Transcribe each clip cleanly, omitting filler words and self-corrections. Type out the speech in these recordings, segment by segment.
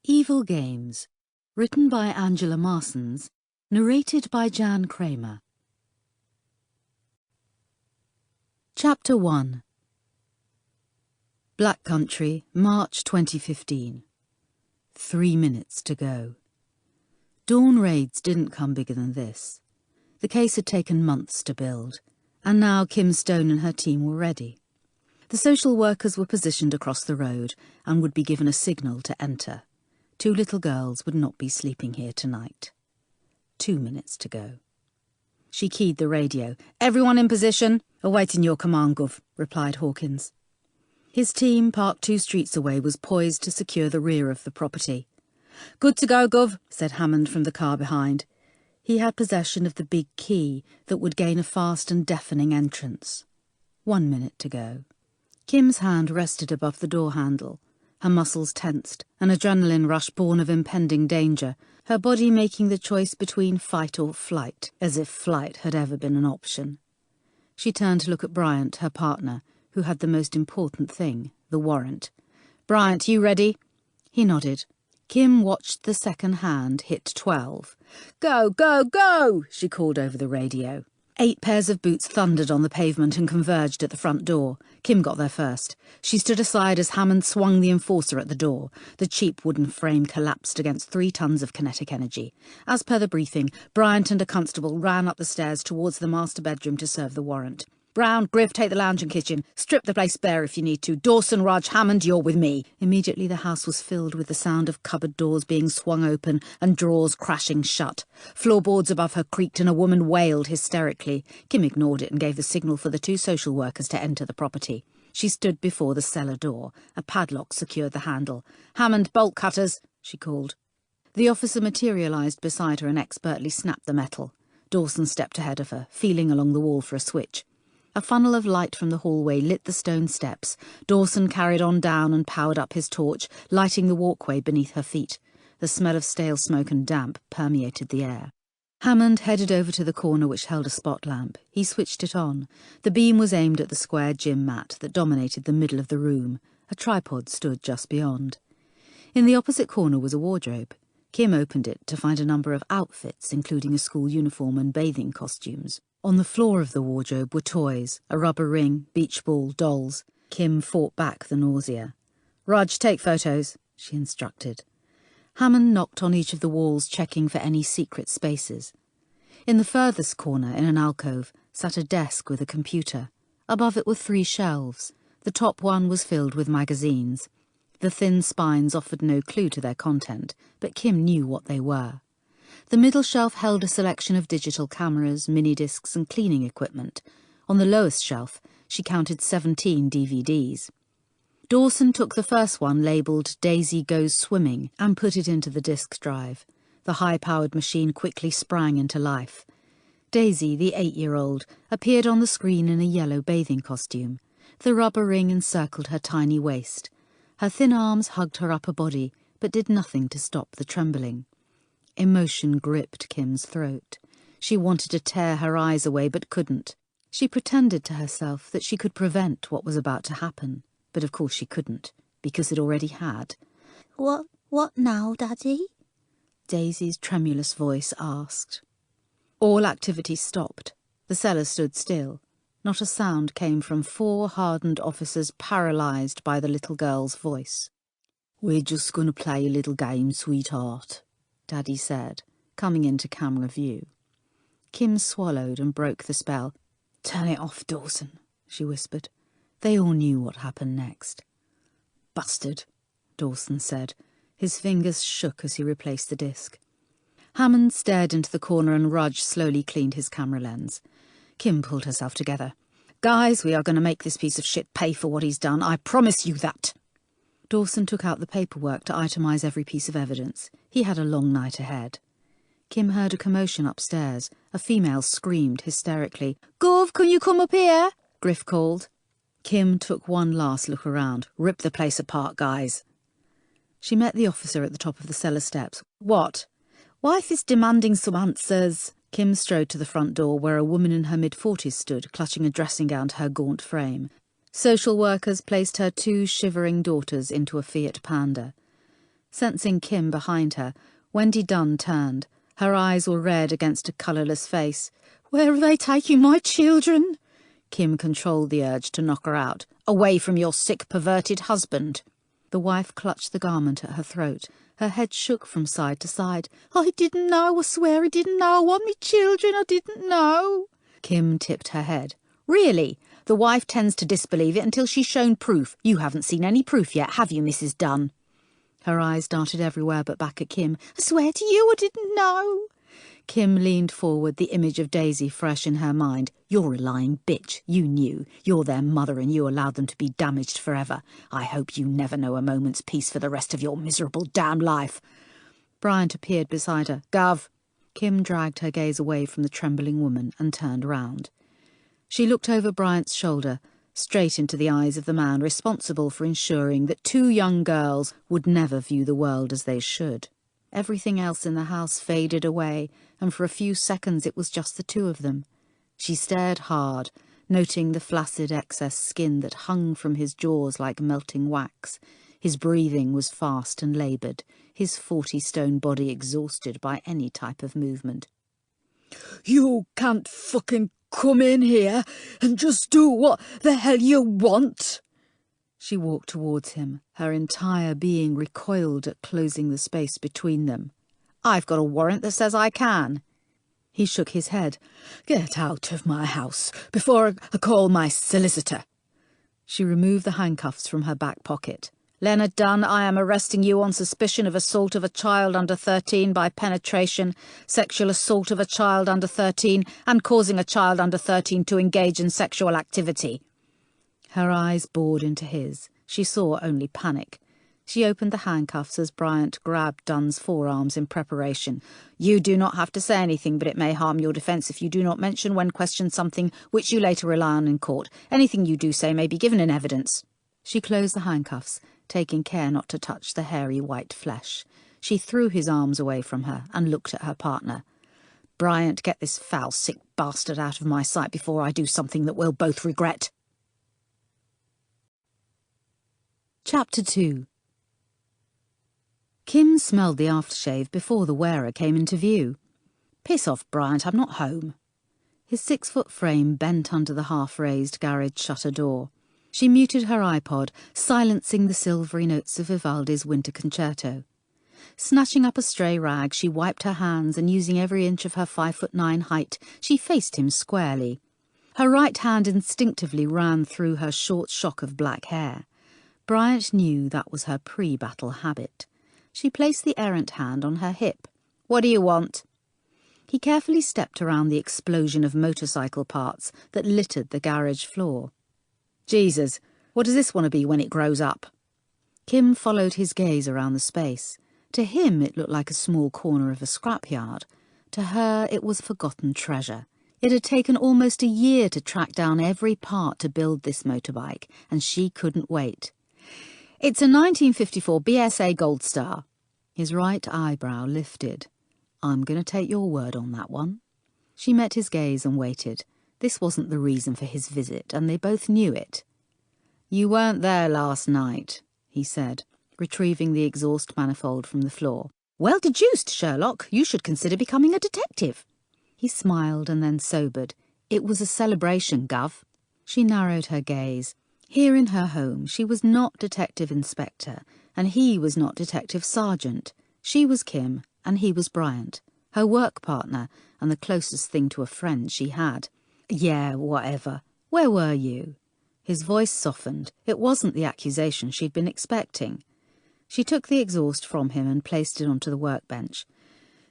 Evil Games, written by Angela Marsons, narrated by Jan Kramer. Chapter 1. Black Country, March 2015. 3 minutes to go. Dawn raids didn't come bigger than this. The case had taken months to build, and now Kim Stone and her team were ready. The social workers were positioned across the road and would be given a signal to enter. 2 little girls would not be sleeping here tonight. 2 minutes to go. She keyed the radio. "Everyone in position?" "Awaiting your command, Gov," replied Hawkins. His team, parked 2 streets away, was poised to secure the rear of the property. "Good to go, Gov," said Hammond from the car behind. He had possession of the big key that would gain a fast and deafening entrance. 1 minute to go. Kim's hand rested above the door handle. Her muscles tensed, an adrenaline rush born of impending danger, her body making the choice between fight or flight, as if flight had ever been an option. She turned to look at Bryant, her partner, who had the most important thing, the warrant. "Bryant, you ready?" He nodded. Kim watched the second hand hit 12. "Go, go, go!" she called over the radio. 8 pairs of boots thundered on the pavement and converged at the front door. Kim got there first. She stood aside as Hammond swung the enforcer at the door. The cheap wooden frame collapsed against 3 tons of kinetic energy. As per the briefing, Bryant and a constable ran up the stairs towards the master bedroom to serve the warrant. "Brown, Griff, take the lounge and kitchen. Strip the place bare if you need to. Dawson, Raj, Hammond, you're with me." Immediately the house was filled with the sound of cupboard doors being swung open and drawers crashing shut. Floorboards above her creaked and a woman wailed hysterically. Kim ignored it and gave the signal for the 2 social workers to enter the property. She stood before the cellar door. A padlock secured the handle. "Hammond, bolt cutters," she called. The officer materialised beside her and expertly snapped the metal. Dawson stepped ahead of her, feeling along the wall for a switch. A funnel of light from the hallway lit the stone steps. Dawson carried on down and powered up his torch, lighting the walkway beneath her feet. The smell of stale smoke and damp permeated the air. Hammond headed over to the corner which held a spot lamp. He switched it on. The beam was aimed at the square gym mat that dominated the middle of the room. A tripod stood just beyond. In the opposite corner was a wardrobe. Kim opened it to find a number of outfits, including a school uniform and bathing costumes. On the floor of the wardrobe were toys, a rubber ring, beach ball, dolls. Kim fought back the nausea. "Raj, take photos," she instructed. Hammond knocked on each of the walls, checking for any secret spaces. In the furthest corner, in an alcove, sat a desk with a computer. Above it were 3 shelves. The top one was filled with magazines. The thin spines offered no clue to their content, but Kim knew what they were. The middle shelf held a selection of digital cameras, mini-discs and cleaning equipment. On the lowest shelf, she counted 17 DVDs. Dawson took the first one, labelled Daisy Goes Swimming, and put it into the disk drive. The high-powered machine quickly sprang into life. Daisy, the 8-year-old, appeared on the screen in a yellow bathing costume. The rubber ring encircled her tiny waist. Her thin arms hugged her upper body, but did nothing to stop the trembling. Emotion gripped Kim's throat. She wanted to tear her eyes away, but couldn't. She pretended to herself that she could prevent what was about to happen, but of course she couldn't, because it already had. What now, Daddy?" Daisy's tremulous voice asked. All activity stopped. The cellar stood still. Not a sound came from 4 hardened officers paralysed by the little girl's voice. "We're just going to play a little game, sweetheart," Daddy said, coming into camera view. Kim swallowed and broke the spell. "Turn it off, Dawson," she whispered. They all knew what happened next. "Bastard," Dawson said. His fingers shook as he replaced the disc. Hammond stared into the corner and Raj slowly cleaned his camera lens. Kim pulled herself together. "Guys, we are going to make this piece of shit pay for what he's done. I promise you that." Dawson took out the paperwork to itemise every piece of evidence. He had a long night ahead. Kim heard a commotion upstairs. A female screamed hysterically. "Gov, can you come up here?" Griff called. Kim took one last look around. "Rip the place apart, guys." She met the officer at the top of the cellar steps. "What?" "Wife is demanding some answers." Kim strode to the front door, where a woman in her mid-40s stood, clutching a dressing gown to her gaunt frame. Social workers placed her 2 shivering daughters into a Fiat Panda. Sensing Kim behind her, Wendy Dunn turned. Her eyes were red against a colourless face. "Where are they taking my children?" Kim controlled the urge to knock her out. "Away from your sick, perverted husband." The wife clutched the garment at her throat. Her head shook from side to side. "I didn't know, I swear I didn't know. I want me children, I didn't know." Kim tipped her head. "Really? The wife tends to disbelieve it until she's shown proof. You haven't seen any proof yet, have you, Mrs. Dunn?" Her eyes darted everywhere but back at Kim. "I swear to you I didn't know." Kim leaned forward, the image of Daisy fresh in her mind. "You're a lying bitch. You knew. You're their mother and you allowed them to be damaged forever. I hope you never know a moment's peace for the rest of your miserable damn life." Bryant appeared beside her. "Gov." Kim dragged her gaze away from the trembling woman and turned round. She looked over Bryant's shoulder, straight into the eyes of the man responsible for ensuring that two young girls would never view the world as they should. Everything else in the house faded away, and for a few seconds it was just the two of them. She stared hard, noting the flaccid excess skin that hung from his jaws like melting wax. His breathing was fast and laboured, his 40-stone body exhausted by any type of movement. "You can't fucking come in here and just do what the hell you want." She walked towards him, her entire being recoiled at closing the space between them. "I've got a warrant that says I can." He shook his head. "Get out of my house before I call my solicitor." She removed the handcuffs from her back pocket. "Leonard Dunn, I am arresting you on suspicion of assault of a child under 13 by penetration, sexual assault of a child under 13, and causing a child under 13 to engage in sexual activity." Her eyes bored into his. She saw only panic. She opened the handcuffs as Bryant grabbed Dunn's forearms in preparation. "You do not have to say anything, but it may harm your defence if you do not mention when questioned something which you later rely on in court. Anything you do say may be given in evidence." She closed the handcuffs, taking care not to touch the hairy white flesh. She threw his arms away from her and looked at her partner. "Bryant, get this foul, sick bastard out of my sight before I do something that we'll both regret." Chapter 2. Kim smelled the aftershave before the wearer came into view. "Piss off, Bryant, I'm not home." His 6-foot frame bent under the half-raised garage shutter door. She muted her iPod, silencing the silvery notes of Vivaldi's Winter Concerto. Snatching up a stray rag, she wiped her hands and, using every inch of her 5'9" height, she faced him squarely. Her right hand instinctively ran through her short shock of black hair. Bryant knew that was her pre-battle habit. She placed the errant hand on her hip. "What do you want?" He carefully stepped around the explosion of motorcycle parts that littered the garage floor. "Jesus, what does this want to be when it grows up?" Kim followed his gaze around the space. To him it looked like a small corner of a scrapyard. To her it was forgotten treasure. It had taken almost a year to track down every part to build this motorbike, and she couldn't wait. "It's a 1954 BSA Gold Star." His right eyebrow lifted. "I'm going to take your word on that one." She met his gaze and waited. This wasn't the reason for his visit, and they both knew it. "You weren't there last night," he said, retrieving the exhaust manifold from the floor. "Well deduced, Sherlock. You should consider becoming a detective." He smiled and then sobered. "It was a celebration, Gov." She narrowed her gaze. Here in her home she was not Detective Inspector, and he was not Detective Sergeant. She was Kim, and he was Bryant, her work partner, and the closest thing to a friend she had. "Yeah, whatever. Where were you?" His voice softened. It wasn't the accusation she'd been expecting. She took the exhaust from him and placed it onto the workbench.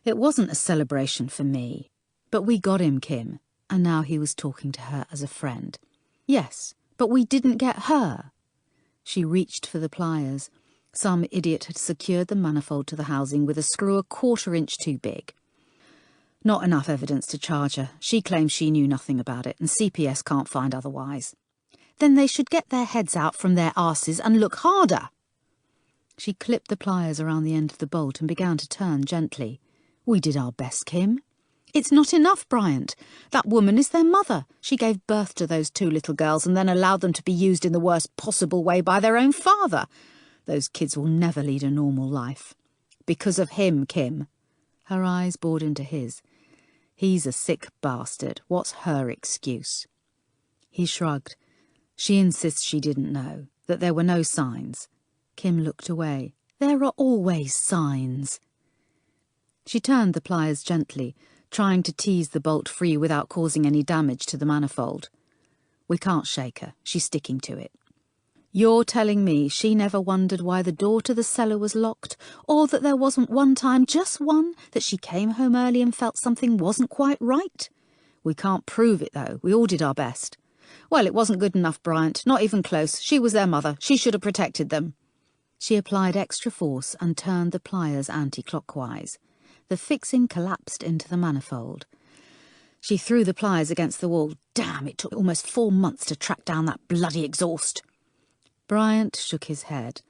"It wasn't a celebration for me. But we got him, Kim." And now he was talking to her as a friend. "Yes, but we didn't get her." She reached for the pliers. Some idiot had secured the manifold to the housing with a screw a 1/4 inch too big. "Not enough evidence to charge her. She claims she knew nothing about it, and CPS can't find otherwise." "Then they should get their heads out from their arses and look harder." She clipped the pliers around the end of the bolt and began to turn gently. "We did our best, Kim." "It's not enough, Bryant. That woman is their mother. She gave birth to those 2 little girls and then allowed them to be used in the worst possible way by their own father. Those kids will never lead a normal life. Because of him, Kim. Her eyes bored into his. He's a sick bastard. What's her excuse? He shrugged. She insists she didn't know, that there were no signs. Kim looked away. There are always signs. She turned the pliers gently, trying to tease the bolt free without causing any damage to the manifold. We can't shake her. She's sticking to it. You're telling me she never wondered why the door to the cellar was locked, or that there wasn't one time, just one, that she came home early and felt something wasn't quite right? We can't prove it, though. We all did our best. Well, it wasn't good enough, Bryant. Not even close. She was their mother. She should have protected them. She applied extra force and turned the pliers anti-clockwise. The fixing collapsed into the manifold. She threw the pliers against the wall. Damn, it took almost 4 months to track down that bloody exhaust. Bryant shook his head.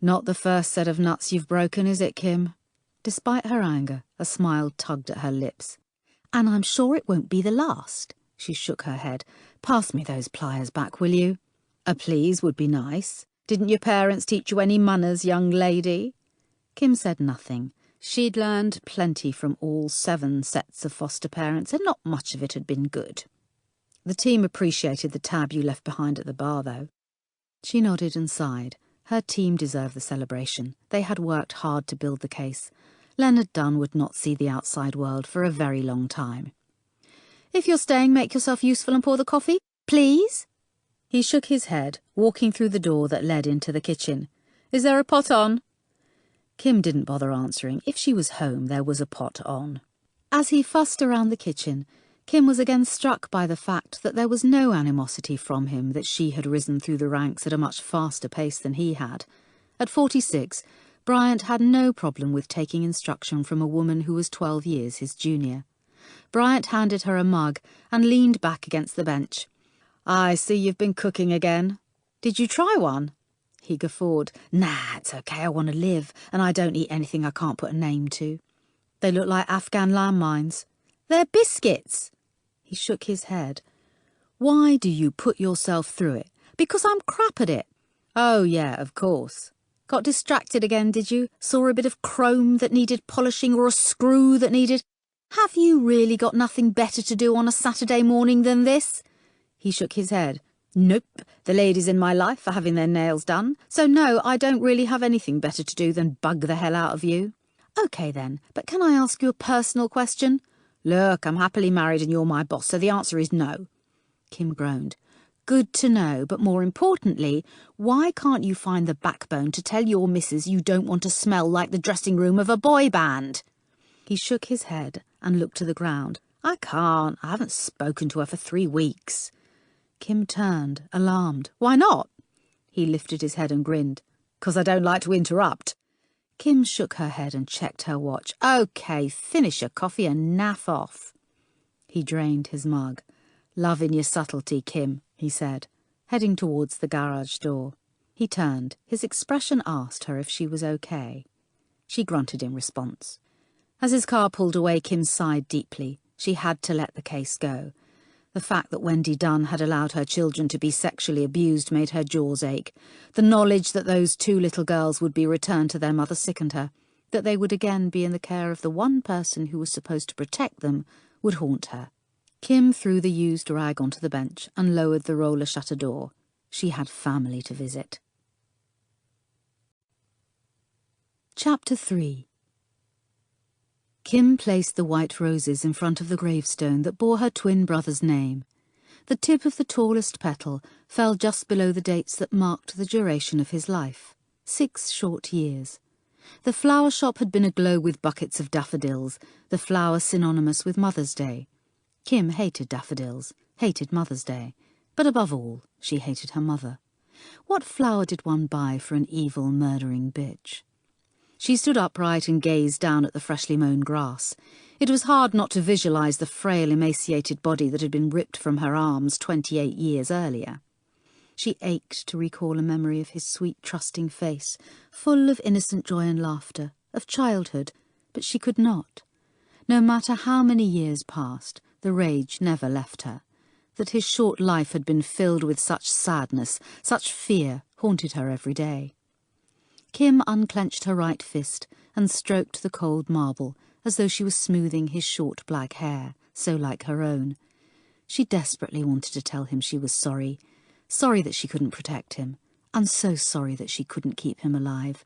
Not the first set of nuts you've broken, is it, Kim? Despite her anger, a smile tugged at her lips. And I'm sure it won't be the last. She shook her head. Pass me those pliers back, will you? A please would be nice. Didn't your parents teach you any manners, young lady? Kim said nothing. She'd learned plenty from all 7 sets of foster parents, and not much of it had been good. The team appreciated the tab you left behind at the bar, though. She nodded and sighed. Her team deserved the celebration. They had worked hard to build the case. Leonard Dunn would not see the outside world for a very long time. If you're staying, make yourself useful and pour the coffee, please. He shook his head, walking through the door that led into the kitchen. Is there a pot on? Kim didn't bother answering. If she was home, there was a pot on. As he fussed around the kitchen, Kim was again struck by the fact that there was no animosity from him that she had risen through the ranks at a much faster pace than he had. At 46, Bryant had no problem with taking instruction from a woman who was 12 years his junior. Bryant handed her a mug and leaned back against the bench. I see you've been cooking again. Did you try one? He guffawed. Nah, it's okay, I want to live, and I don't eat anything I can't put a name to. They look like Afghan landmines. They're biscuits. He shook his head. Why do you put yourself through it? Because I'm crap at it. Oh, yeah, of course. Got distracted again, did you? Saw a bit of chrome that needed polishing or a screw that needed... Have you really got nothing better to do on a Saturday morning than this? He shook his head. Nope, the ladies in my life are having their nails done, so no, I don't really have anything better to do than bug the hell out of you. OK then, but can I ask you a personal question? Look, I'm happily married and you're my boss, so the answer is no. Kim groaned. Good to know, but more importantly, why can't you find the backbone to tell your missus you don't want to smell like the dressing room of a boy band? He shook his head and looked to the ground. I can't. I haven't spoken to her for 3 weeks. Kim turned, alarmed. Why not? He lifted his head and grinned. 'Cause I don't like to interrupt. Kim shook her head and checked her watch. OK, finish your coffee and naff off. He drained his mug. Loving your subtlety, Kim, he said, heading towards the garage door. He turned. His expression asked her if she was OK. She grunted in response. As his car pulled away, Kim sighed deeply. She had to let the case go. The fact that Wendy Dunn had allowed her children to be sexually abused made her jaws ache. The knowledge that those 2 little girls would be returned to their mother sickened her. That they would again be in the care of the one person who was supposed to protect them would haunt her. Kim threw the used rag onto the bench and lowered the roller shutter door. She had family to visit. Chapter 3. Kim placed the white roses in front of the gravestone that bore her twin brother's name. The tip of the tallest petal fell just below the dates that marked the duration of his life. 6 short years. The flower shop had been aglow with buckets of daffodils, the flower synonymous with Mother's Day. Kim hated daffodils, hated Mother's Day, but above all, she hated her mother. What flower did one buy for an evil, murdering bitch? She stood upright and gazed down at the freshly mown grass. It was hard not to visualise the frail, emaciated body that had been ripped from her arms 28 years earlier. She ached to recall a memory of his sweet, trusting face, full of innocent joy and laughter, of childhood, but she could not. No matter how many years passed, the rage never left her. That his short life had been filled with such sadness, such fear, haunted her every day. Kim unclenched her right fist and stroked the cold marble as though she was smoothing his short black hair, so like her own. She desperately wanted to tell him she was sorry, sorry that she couldn't protect him, and so sorry that she couldn't keep him alive.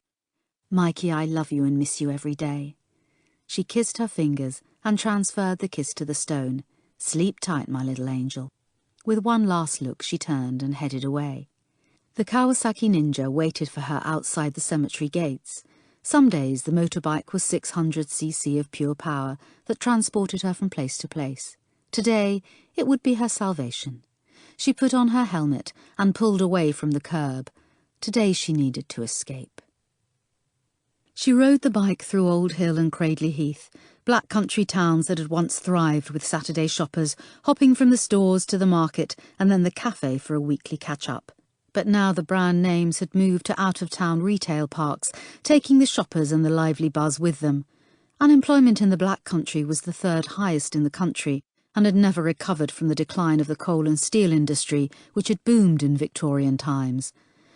Mikey, I love you and miss you every day. She kissed her fingers and transferred the kiss to the stone. Sleep tight, my little angel. With one last look, she turned and headed away. The Kawasaki Ninja waited for her outside the cemetery gates. Some days the motorbike was 600cc of pure power that transported her from place to place. Today it would be her salvation. She put on her helmet and pulled away from the curb. Today she needed to escape. She rode the bike through Old Hill and Cradley Heath, black country towns that had once thrived with Saturday shoppers, hopping from the stores to the market and then the cafe for a weekly catch-up. But now the brand names had moved to out-of-town retail parks, taking the shoppers and the lively buzz with them. Unemployment in the Black Country was the third highest in the country and had never recovered from the decline of the coal and steel industry, which had boomed in Victorian times.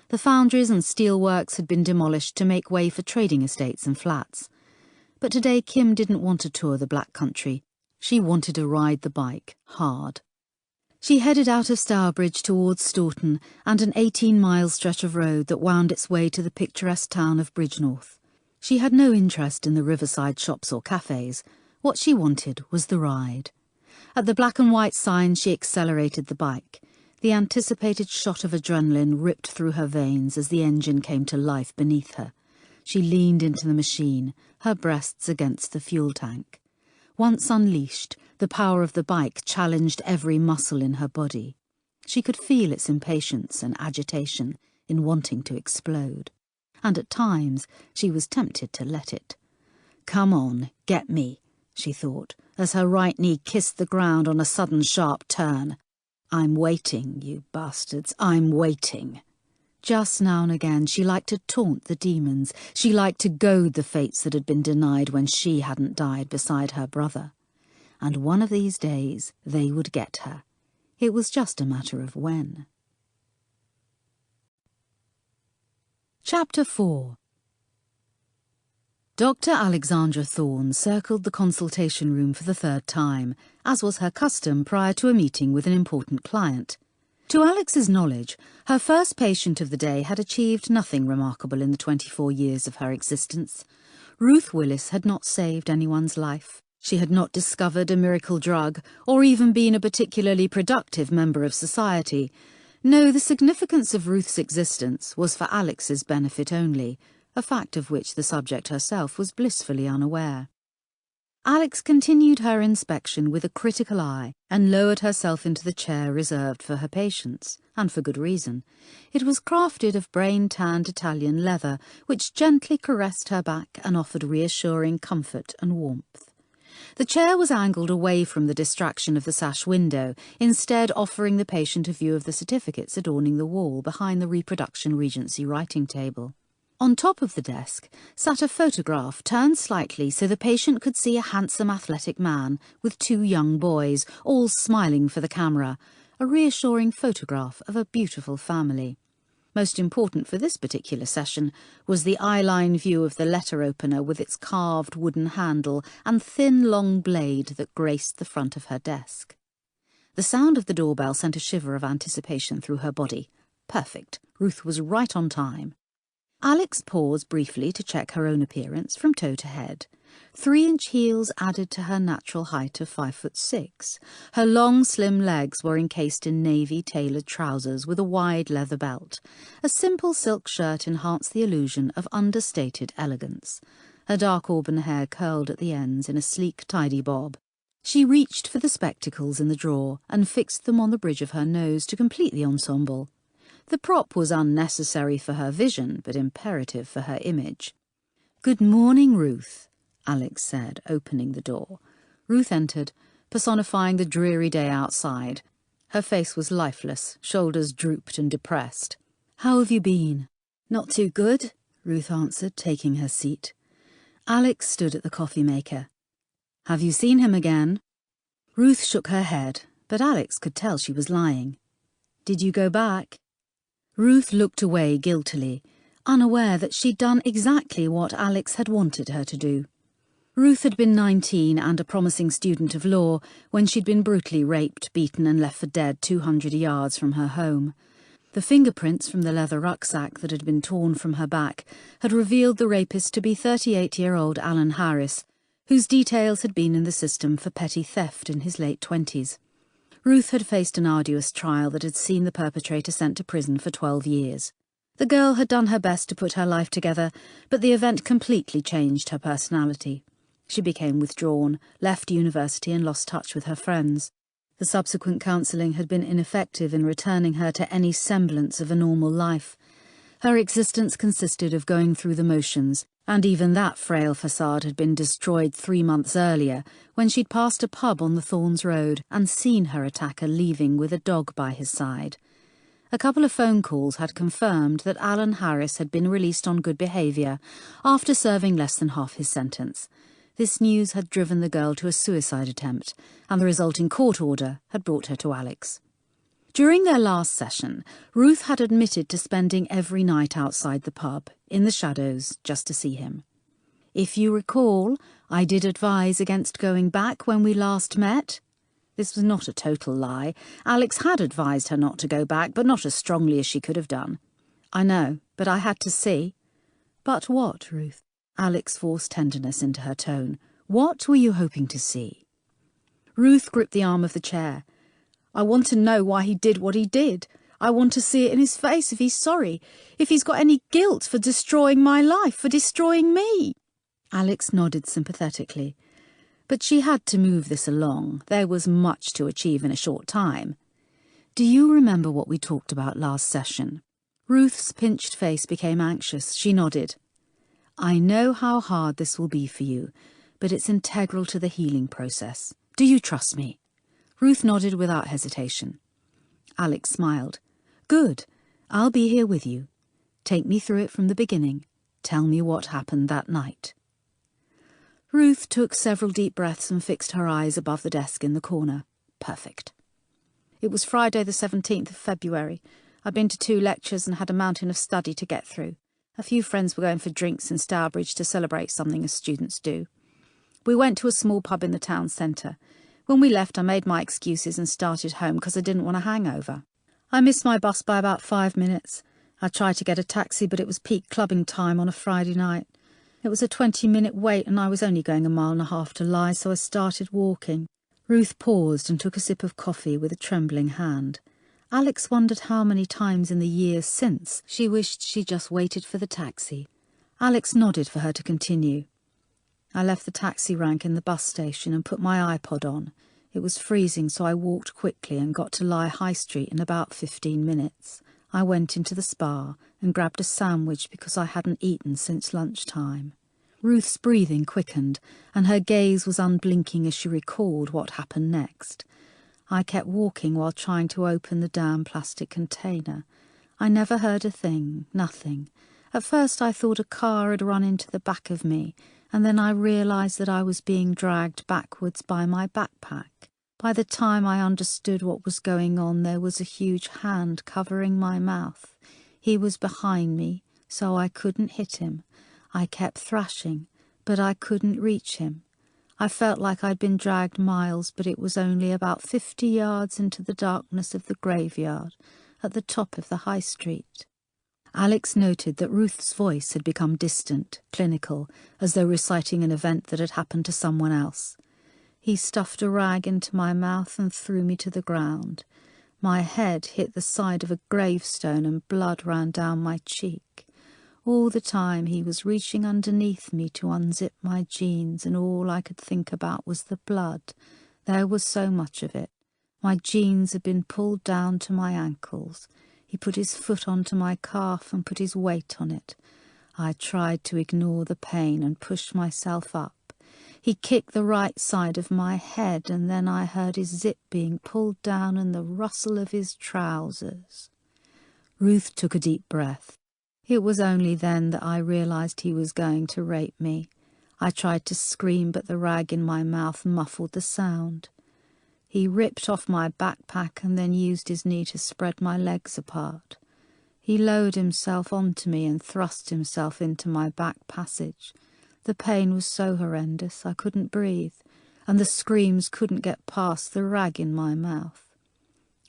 The foundries and steel works had been demolished to make way for trading estates and flats. But today Kim didn't want to tour the Black Country. She wanted to ride the bike hard. She headed out of Stourbridge towards Staunton and an 18-mile stretch of road that wound its way to the picturesque town of Bridgnorth. She had no interest in the riverside shops or cafes. What she wanted was the ride. At the black and white sign she accelerated the bike. The anticipated shot of adrenaline ripped through her veins as the engine came to life beneath her. She leaned into the machine, her breasts against the fuel tank. Once unleashed, the power of the bike challenged every muscle in her body. She could feel its impatience and agitation in wanting to explode. And at times she was tempted to let it. "Come on, get me," she thought, as her right knee kissed the ground on a sudden sharp turn. "I'm waiting, you bastards, I'm waiting." Just now and again she liked to taunt the demons. She liked to goad the fates that had been denied when she hadn't died beside her brother. And one of these days they would get her. It was just a matter of when. Chapter 4. Dr. Alexandra Thorne circled the consultation room for the third time, as was her custom prior to a meeting with an important client. To Alex's knowledge, her first patient of the day had achieved nothing remarkable in the 24 years of her existence. Ruth Willis had not saved anyone's life. She had not discovered a miracle drug, or even been a particularly productive member of society. No, the significance of Ruth's existence was for Alex's benefit only, a fact of which the subject herself was blissfully unaware. Alex continued her inspection with a critical eye and lowered herself into the chair reserved for her patients, and for good reason. It was crafted of brain-tanned Italian leather, which gently caressed her back and offered reassuring comfort and warmth. The chair was angled away from the distraction of the sash window, instead offering the patient a view of the certificates adorning the wall behind the Reproduction Regency writing table. On top of the desk sat a photograph turned slightly so the patient could see a handsome athletic man with two young boys, all smiling for the camera, a reassuring photograph of a beautiful family. Most important for this particular session was the eye-line view of the letter opener with its carved wooden handle and thin long blade that graced the front of her desk. The sound of the doorbell sent a shiver of anticipation through her body. Perfect. Ruth was right on time. Alex paused briefly to check her own appearance from toe to head. 3-inch heels added to her natural height of 5'6". Her long, slim legs were encased in navy tailored trousers with a wide leather belt. A simple silk shirt enhanced the illusion of understated elegance. Her dark auburn hair curled at the ends in a sleek, tidy bob. She reached for the spectacles in the drawer and fixed them on the bridge of her nose to complete the ensemble. The prop was unnecessary for her vision, but imperative for her image. "Good morning, Ruth," Alex said, opening the door. Ruth entered, personifying the dreary day outside. Her face was lifeless, shoulders drooped and depressed. "How have you been?" "Not too good," Ruth answered, taking her seat. Alex stood at the coffee maker. "Have you seen him again?" Ruth shook her head, but Alex could tell she was lying. "Did you go back?" Ruth looked away guiltily. unaware that she'd done exactly what Alex had wanted her to do. Ruth had been 19 and a promising student of law when she'd been brutally raped, beaten and left for dead 200 yards from her home. The fingerprints from the leather rucksack that had been torn from her back had revealed the rapist to be 38-year-old Alan Harris, whose details had been in the system for petty theft in his late 20s. Ruth had faced an arduous trial that had seen the perpetrator sent to prison for 12 years. The girl had done her best to put her life together, but the event completely changed her personality. She became withdrawn, left university and lost touch with her friends. The subsequent counselling had been ineffective in returning her to any semblance of a normal life. Her existence consisted of going through the motions, and even that frail facade had been destroyed 3 months earlier when she'd passed a pub on the Thorns Road and seen her attacker leaving with a dog by his side. A couple of phone calls had confirmed that Alan Harris had been released on good behaviour after serving less than half his sentence. This news had driven the girl to a suicide attempt, and the resulting court order had brought her to Alex. During their last session, Ruth had admitted to spending every night outside the pub, in the shadows, just to see him. "If you recall, I did advise against going back when we last met." This was not a total lie. Alex had advised her not to go back, but not as strongly as she could have done. "I know, but I had to see." "But what, Ruth?" Alex forced tenderness into her tone. "What were you hoping to see?" Ruth gripped the arm of the chair. "I want to know why he did what he did. I want to see it in his face if he's sorry, if he's got any guilt for destroying my life, for destroying me." Alex nodded sympathetically. But she had to move this along. There was much to achieve in a short time. "Do you remember what we talked about last session?" Ruth's pinched face became anxious. She nodded. "I know how hard this will be for you, but it's integral to the healing process. Do you trust me?" Ruth nodded without hesitation. Alex smiled. "Good. I'll be here with you. Take me through it from the beginning. Tell me what happened that night." Ruth took several deep breaths and fixed her eyes above the desk in the corner. Perfect. "It was Friday the 17th of February. I'd been to 2 lectures and had a mountain of study to get through. A few friends were going for drinks in Stourbridge to celebrate something as students do. We went to a small pub in the town centre. When we left, I made my excuses and started home because I didn't want a hangover. I missed my bus by about 5 minutes. I tried to get a taxi, but it was peak clubbing time on a Friday night. It was a 20-minute wait and I was only going 1.5 miles to lie, so I started walking." Ruth paused and took a sip of coffee with a trembling hand. Alex wondered how many times in the years since she wished she just waited for the taxi. Alex nodded for her to continue. "I left the taxi rank in the bus station and put my iPod on. It was freezing, so I walked quickly and got to Lye High Street in about 15 minutes. I went into the spa and grabbed a sandwich because I hadn't eaten since lunchtime." Ruth's breathing quickened, and her gaze was unblinking as she recalled what happened next. "I kept walking while trying to open the damn plastic container. I never heard a thing, nothing. At first I thought a car had run into the back of me, and then I realised that I was being dragged backwards by my backpack. By the time I understood what was going on, there was a huge hand covering my mouth. He was behind me, so I couldn't hit him. I kept thrashing, but I couldn't reach him. I felt like I'd been dragged miles, but it was only about 50 yards into the darkness of the graveyard, at the top of the high street." Alex noted that Ruth's voice had become distant, clinical, as though reciting an event that had happened to someone else. "He stuffed a rag into my mouth and threw me to the ground. My head hit the side of a gravestone and blood ran down my cheek. All the time he was reaching underneath me to unzip my jeans, and all I could think about was the blood. There was so much of it. My jeans had been pulled down to my ankles. He put his foot onto my calf and put his weight on it. I tried to ignore the pain and push myself up. He kicked the right side of my head, and then I heard his zip being pulled down and the rustle of his trousers." Ruth took a deep breath. "It was only then that I realised he was going to rape me. I tried to scream, but the rag in my mouth muffled the sound. He ripped off my backpack and then used his knee to spread my legs apart. He lowered himself onto me and thrust himself into my back passage. The pain was so horrendous I couldn't breathe, and the screams couldn't get past the rag in my mouth.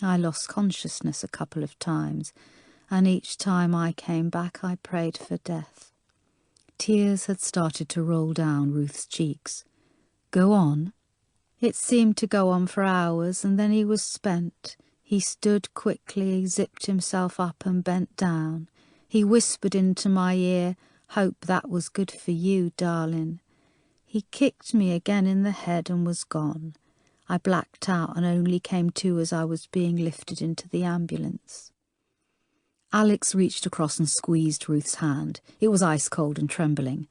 I lost consciousness a couple of times, and each time I came back I prayed for death. Tears had started to roll down Ruth's cheeks. Go on. It seemed to go on for hours, and then he was spent. He stood quickly, zipped himself up and bent down. He whispered into my ear, "Hope that was good for you, darling." He kicked me again in the head and was gone. I blacked out and only came to as I was being lifted into the ambulance. Alex reached across and squeezed Ruth's hand. It was ice cold and trembling.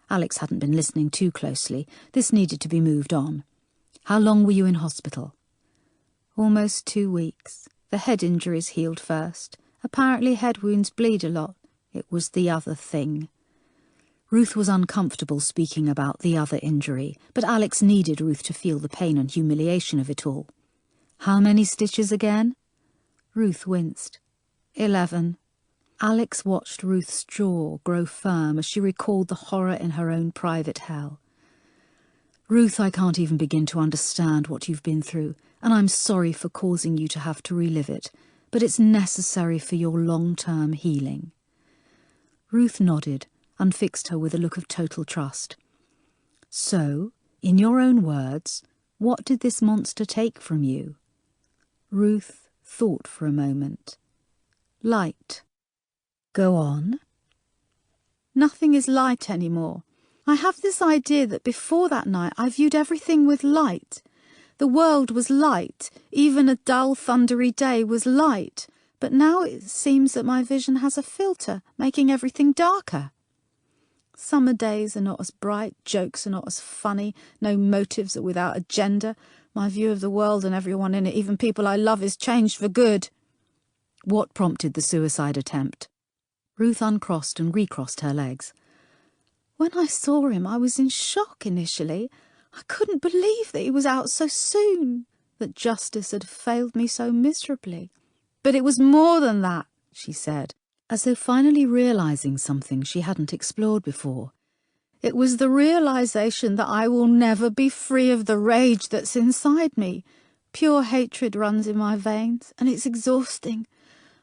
Alex hadn't been listening too closely. This needed to be moved on. How long were you in hospital? Almost 2 weeks. The head injuries healed first. Apparently head wounds bleed a lot. It was the other thing. Ruth was uncomfortable speaking about the other injury, but Alex needed Ruth to feel the pain and humiliation of it all. How many stitches again? Ruth winced. 11. Alex watched Ruth's jaw grow firm as she recalled the horror in her own private hell. Ruth, I can't even begin to understand what you've been through, and I'm sorry for causing you to have to relive it, but it's necessary for your long-term healing. Ruth nodded and fixed her with a look of total trust. So, in your own words, what did this monster take from you? Ruth thought for a moment. Light. Go on. Nothing is light anymore. I have this idea that before that night I viewed everything with light. The world was light, even a dull, thundery day was light, but now it seems that my vision has a filter, making everything darker. Summer days are not as bright, jokes are not as funny, no motives are without agenda. My view of the world and everyone in it, even people I love, is changed for good. What prompted the suicide attempt? Ruth uncrossed and recrossed her legs. When I saw him, I was in shock initially. I couldn't believe that he was out so soon, that justice had failed me so miserably. But it was more than that, she said, as though finally realising something she hadn't explored before. It was the realisation that I will never be free of the rage that's inside me. Pure hatred runs in my veins, and it's exhausting.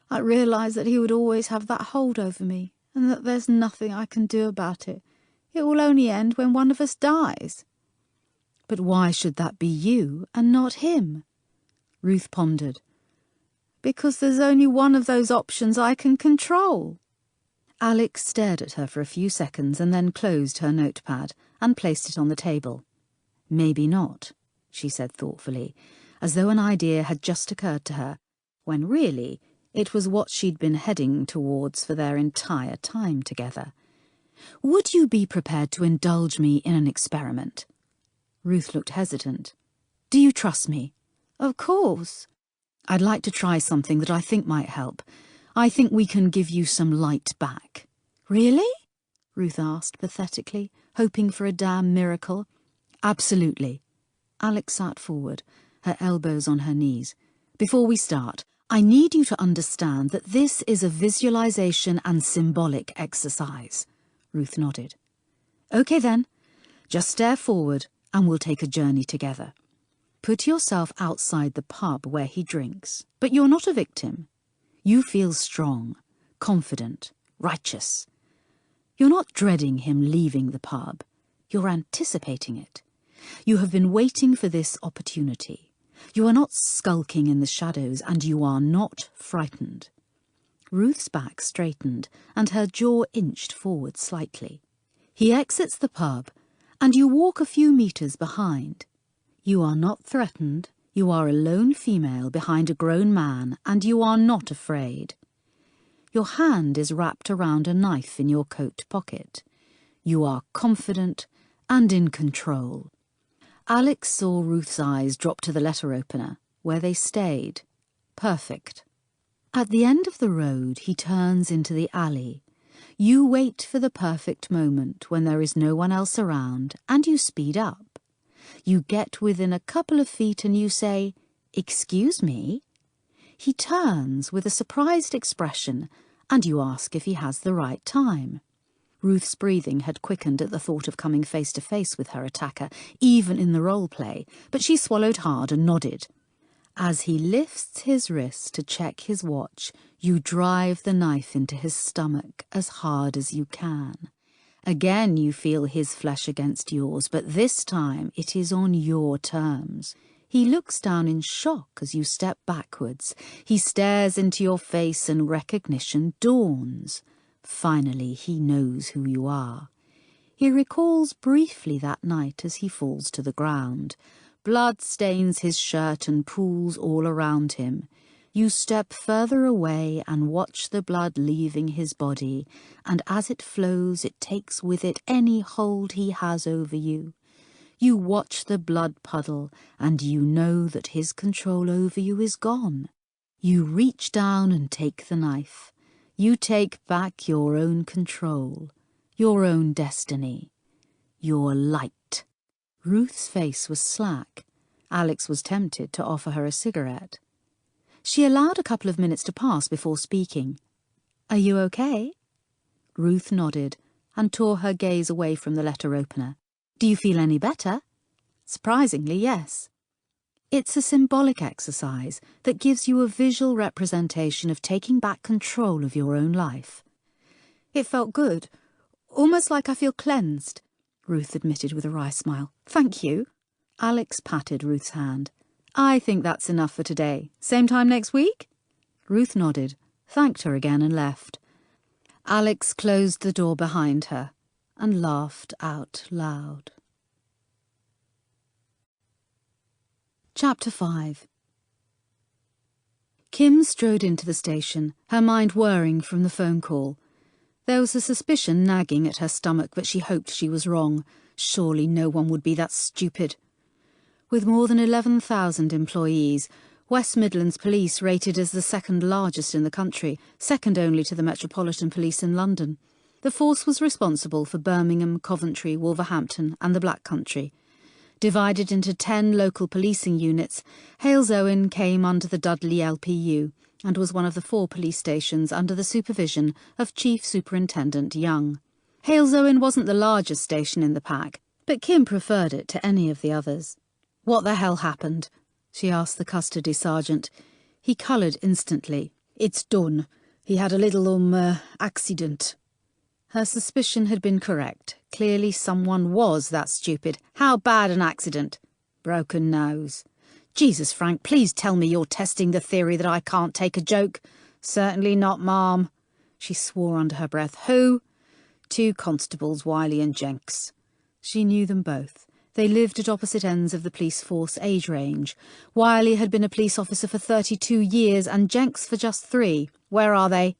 I realise that he would always have that hold over me, and that there's nothing I can do about it. It will only end when one of us dies. But why should that be you and not him? Ruth pondered. Because there's only one of those options I can control. Alex stared at her for a few seconds and then closed her notepad and placed it on the table. Maybe not, she said thoughtfully, as though an idea had just occurred to her, when really it was what she'd been heading towards for their entire time together. Would you be prepared to indulge me in an experiment? Ruth looked hesitant. Do you trust me? Of course. I'd like to try something that I think might help. I think we can give you some light back. Really? Ruth asked pathetically, hoping for a damn miracle. Absolutely. Alex sat forward, her elbows on her knees. Before we start, I need you to understand that this is a visualization and symbolic exercise. Ruth nodded. Okay then, just stare forward and we'll take a journey together. Put yourself outside the pub where he drinks, but you're not a victim. You feel strong, confident, righteous. You're not dreading him leaving the pub. You're anticipating it. You have been waiting for this opportunity. You are not skulking in the shadows, and you are not frightened. Ruth's back straightened, and her jaw inched forward slightly. He exits the pub, and you walk a few meters behind. You are not threatened. You are a lone female behind a grown man, and you are not afraid. Your hand is wrapped around a knife in your coat pocket. You are confident and in control. Alex saw Ruth's eyes drop to the letter opener, where they stayed. Perfect. At the end of the road, he turns into the alley. You wait for the perfect moment when there is no one else around, and you speed up. You get within a couple of feet and you say, "Excuse me?" He turns with a surprised expression and you ask if he has the right time. Ruth's breathing had quickened at the thought of coming face to face with her attacker, even in the role play, but she swallowed hard and nodded. As he lifts his wrist to check his watch, you drive the knife into his stomach as hard as you can. Again you feel his flesh against yours, but this time it is on your terms. He looks down in shock as you step backwards. He stares into your face and recognition dawns. Finally, he knows who you are. He recalls briefly that night as he falls to the ground. Blood stains his shirt and pools all around him. You step further away and watch the blood leaving his body, and as it flows, it takes with it any hold he has over you. You watch the blood puddle, and you know that his control over you is gone. You reach down and take the knife. You take back your own control, your own destiny, your light. Ruth's face was slack. Alex was tempted to offer her a cigarette. She allowed a couple of minutes to pass before speaking. "Are you okay?" Ruth nodded and tore her gaze away from the letter opener. "Do you feel any better?" "Surprisingly, yes." It's a symbolic exercise that gives you a visual representation of taking back control of your own life. "It felt good, almost like I feel cleansed," Ruth admitted with a wry smile. "Thank you." Alex patted Ruth's hand. "I think that's enough for today. Same time next week?" Ruth nodded, thanked her again and left. Alex closed the door behind her and laughed out loud. Chapter 5. Kim strode into the station, her mind whirring from the phone call. There was a suspicion nagging at her stomach, but she hoped she was wrong. Surely no one would be that stupid. With more than 11,000 employees, West Midlands Police rated as the second largest in the country, second only to the Metropolitan Police in London. The force was responsible for Birmingham, Coventry, Wolverhampton and the Black Country. Divided into 10 local policing units, Halesowen came under the Dudley LPU and was one of the 4 police stations under the supervision of Chief Superintendent Young. Halesowen wasn't the largest station in the pack, but Kim preferred it to any of the others. "What the hell happened?" she asked the custody sergeant. He coloured instantly. "It's done. He had a little, accident." Her suspicion had been correct. Clearly someone was that stupid. "How bad an accident?" "Broken nose." "Jesus, Frank, please tell me you're testing the theory that I can't take a joke." "Certainly not, ma'am." She swore under her breath. "Who?" "2 constables, Wiley and Jenks." She knew them both. They lived at opposite ends of the police force age range. Wiley had been a police officer for 32 years and Jenks for just 3. "Where are they?"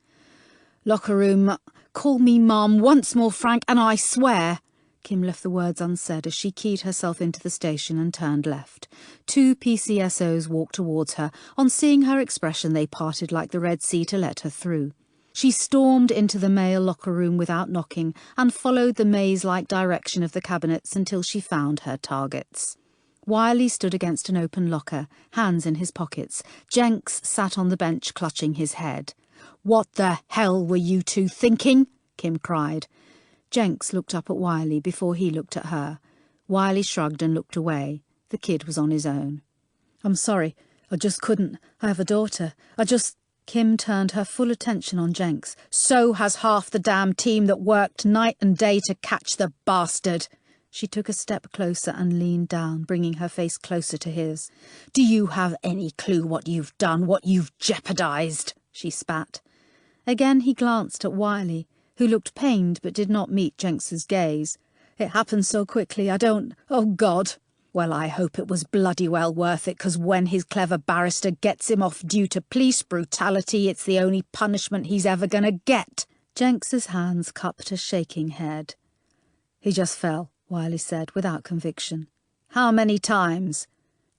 "Locker room." "Call me ma'am once more, Frank, and I swear." Kim left the words unsaid as she keyed herself into the station and turned left. 2 PCSOs walked towards her. On seeing her expression, they parted like the Red Sea to let her through. She stormed into the male locker room without knocking and followed the maze-like direction of the cabinets until she found her targets. Wiley stood against an open locker, hands in his pockets. Jenks sat on the bench clutching his head. "What the hell were you 2 thinking?" Kim cried. Jenks looked up at Wiley before he looked at her. Wiley shrugged and looked away. The kid was on his own. "I'm sorry. I just couldn't. I have a daughter. Kim turned her full attention on Jenks. "So has half the damn team that worked night and day to catch the bastard." She took a step closer and leaned down, bringing her face closer to his. "Do you have any clue what you've done, what you've jeopardised?" she spat. Again he glanced at Wiley, who looked pained but did not meet Jenks's gaze. "It happened so quickly, I don't... Oh, God!" "Well, I hope it was bloody well worth it, 'cause when his clever barrister gets him off due to police brutality, it's the only punishment he's ever gonna get." Jenks's hands cupped a shaking head. "He just fell," Wiley said, without conviction. "How many times?"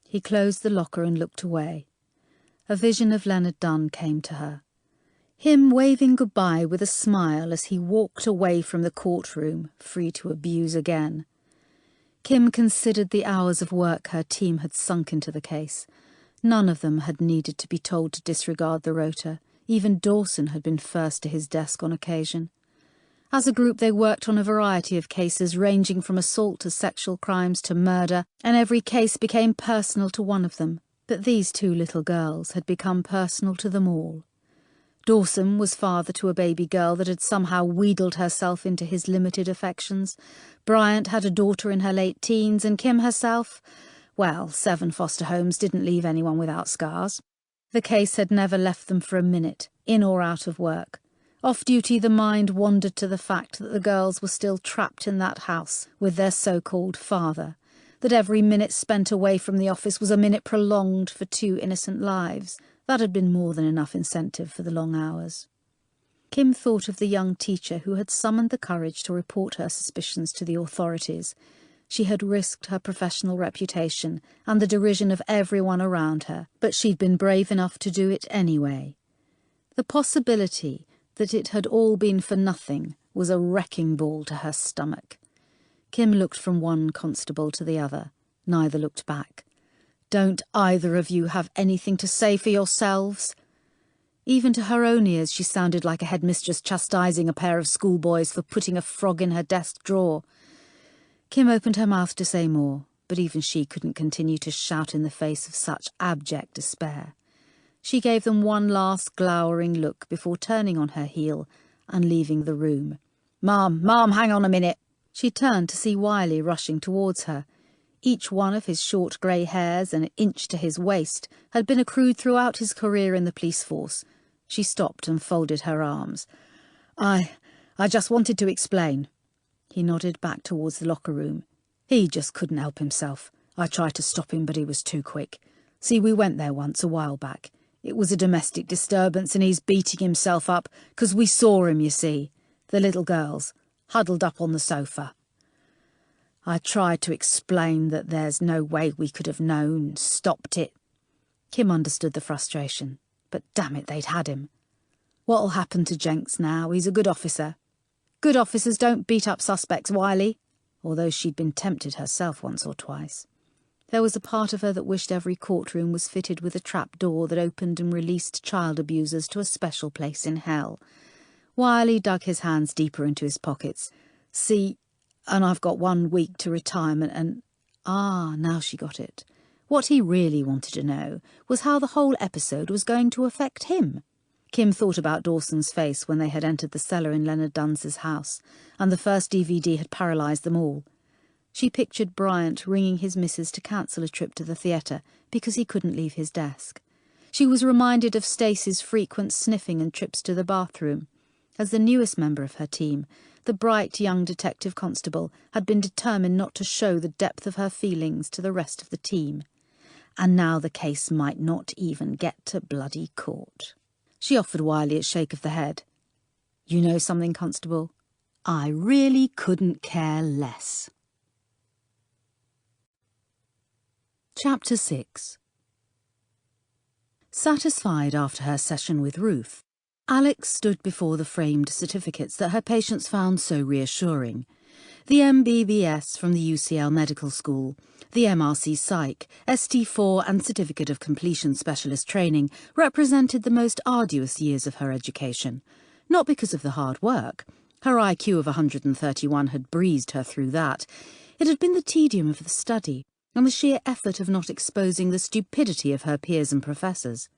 He closed the locker and looked away. A vision of Leonard Dunn came to her. Him waving goodbye with a smile as he walked away from the courtroom, free to abuse again. Kim considered the hours of work her team had sunk into the case. None of them had needed to be told to disregard the rota. Even Dawson had been first to his desk on occasion. As a group they worked on a variety of cases ranging from assault to sexual crimes to murder, and every case became personal to one of them. But these two little girls had become personal to them all. Dawson was father to a baby girl that had somehow wheedled herself into his limited affections. Bryant had a daughter in her late teens, and Kim herself, well, 7 foster homes didn't leave anyone without scars. The case had never left them for a minute, in or out of work. Off duty, the mind wandered to the fact that the girls were still trapped in that house with their so-called father, that every minute spent away from the office was a minute prolonged for 2 innocent lives. That had been more than enough incentive for the long hours. Kim thought of the young teacher who had summoned the courage to report her suspicions to the authorities. She had risked her professional reputation and the derision of everyone around her, but she'd been brave enough to do it anyway. The possibility that it had all been for nothing was a wrecking ball to her stomach. Kim looked from one constable to the other. Neither looked back. "Don't either of you have anything to say for yourselves?" Even to her own ears she sounded like a headmistress chastising a pair of schoolboys for putting a frog in her desk drawer. Kim opened her mouth to say more, but even she couldn't continue to shout in the face of such abject despair. She gave them one last glowering look before turning on her heel and leaving the room. Mom, hang on a minute." She turned to see Wiley rushing towards her. Each one of his short grey hairs, an inch to his waist, had been accrued throughout his career in the police force. She stopped and folded her arms. I just wanted to explain." He nodded back towards the locker room. "He just couldn't help himself. I tried to stop him, but he was too quick. See, we went there once a while back. It was a domestic disturbance, and he's beating himself up, 'cause we saw him, you see. The little girls, huddled up on the sofa. I tried to explain that there's no way we could have known, stopped it." Kim understood the frustration, but damn it, they'd had him. "What'll happen to Jenks now? He's a good officer." "Good officers don't beat up suspects, Wiley," although she'd been tempted herself once or twice. There was a part of her that wished every courtroom was fitted with a trap door that opened and released child abusers to a special place in hell. Wiley dug his hands deeper into his pockets. "See, and I've got 1 week to retirement and—" now she got it. What he really wanted to know was how the whole episode was going to affect him. Kim thought about Dawson's face when they had entered the cellar in Leonard Dunn's house, and the first DVD had paralysed them all. She pictured Bryant ringing his missus to cancel a trip to the theatre because he couldn't leave his desk. She was reminded of Stacey's frequent sniffing and trips to the bathroom. As the newest member of her team, the bright young detective constable had been determined not to show the depth of her feelings to the rest of the team. And now the case might not even get to bloody court. She offered Wiley a shake of the head. "You know something, Constable? I really couldn't care less." Chapter 6. Satisfied after her session with Ruth, Alex stood before the framed certificates that her patients found so reassuring. The MBBS from the UCL Medical School, the MRC Psych, ST4 and Certificate of Completion Specialist Training represented the most arduous years of her education. Not because of the hard work. Her IQ of 131 had breezed her through that. It had been the tedium of the study and the sheer effort of not exposing the stupidity of her peers and professors.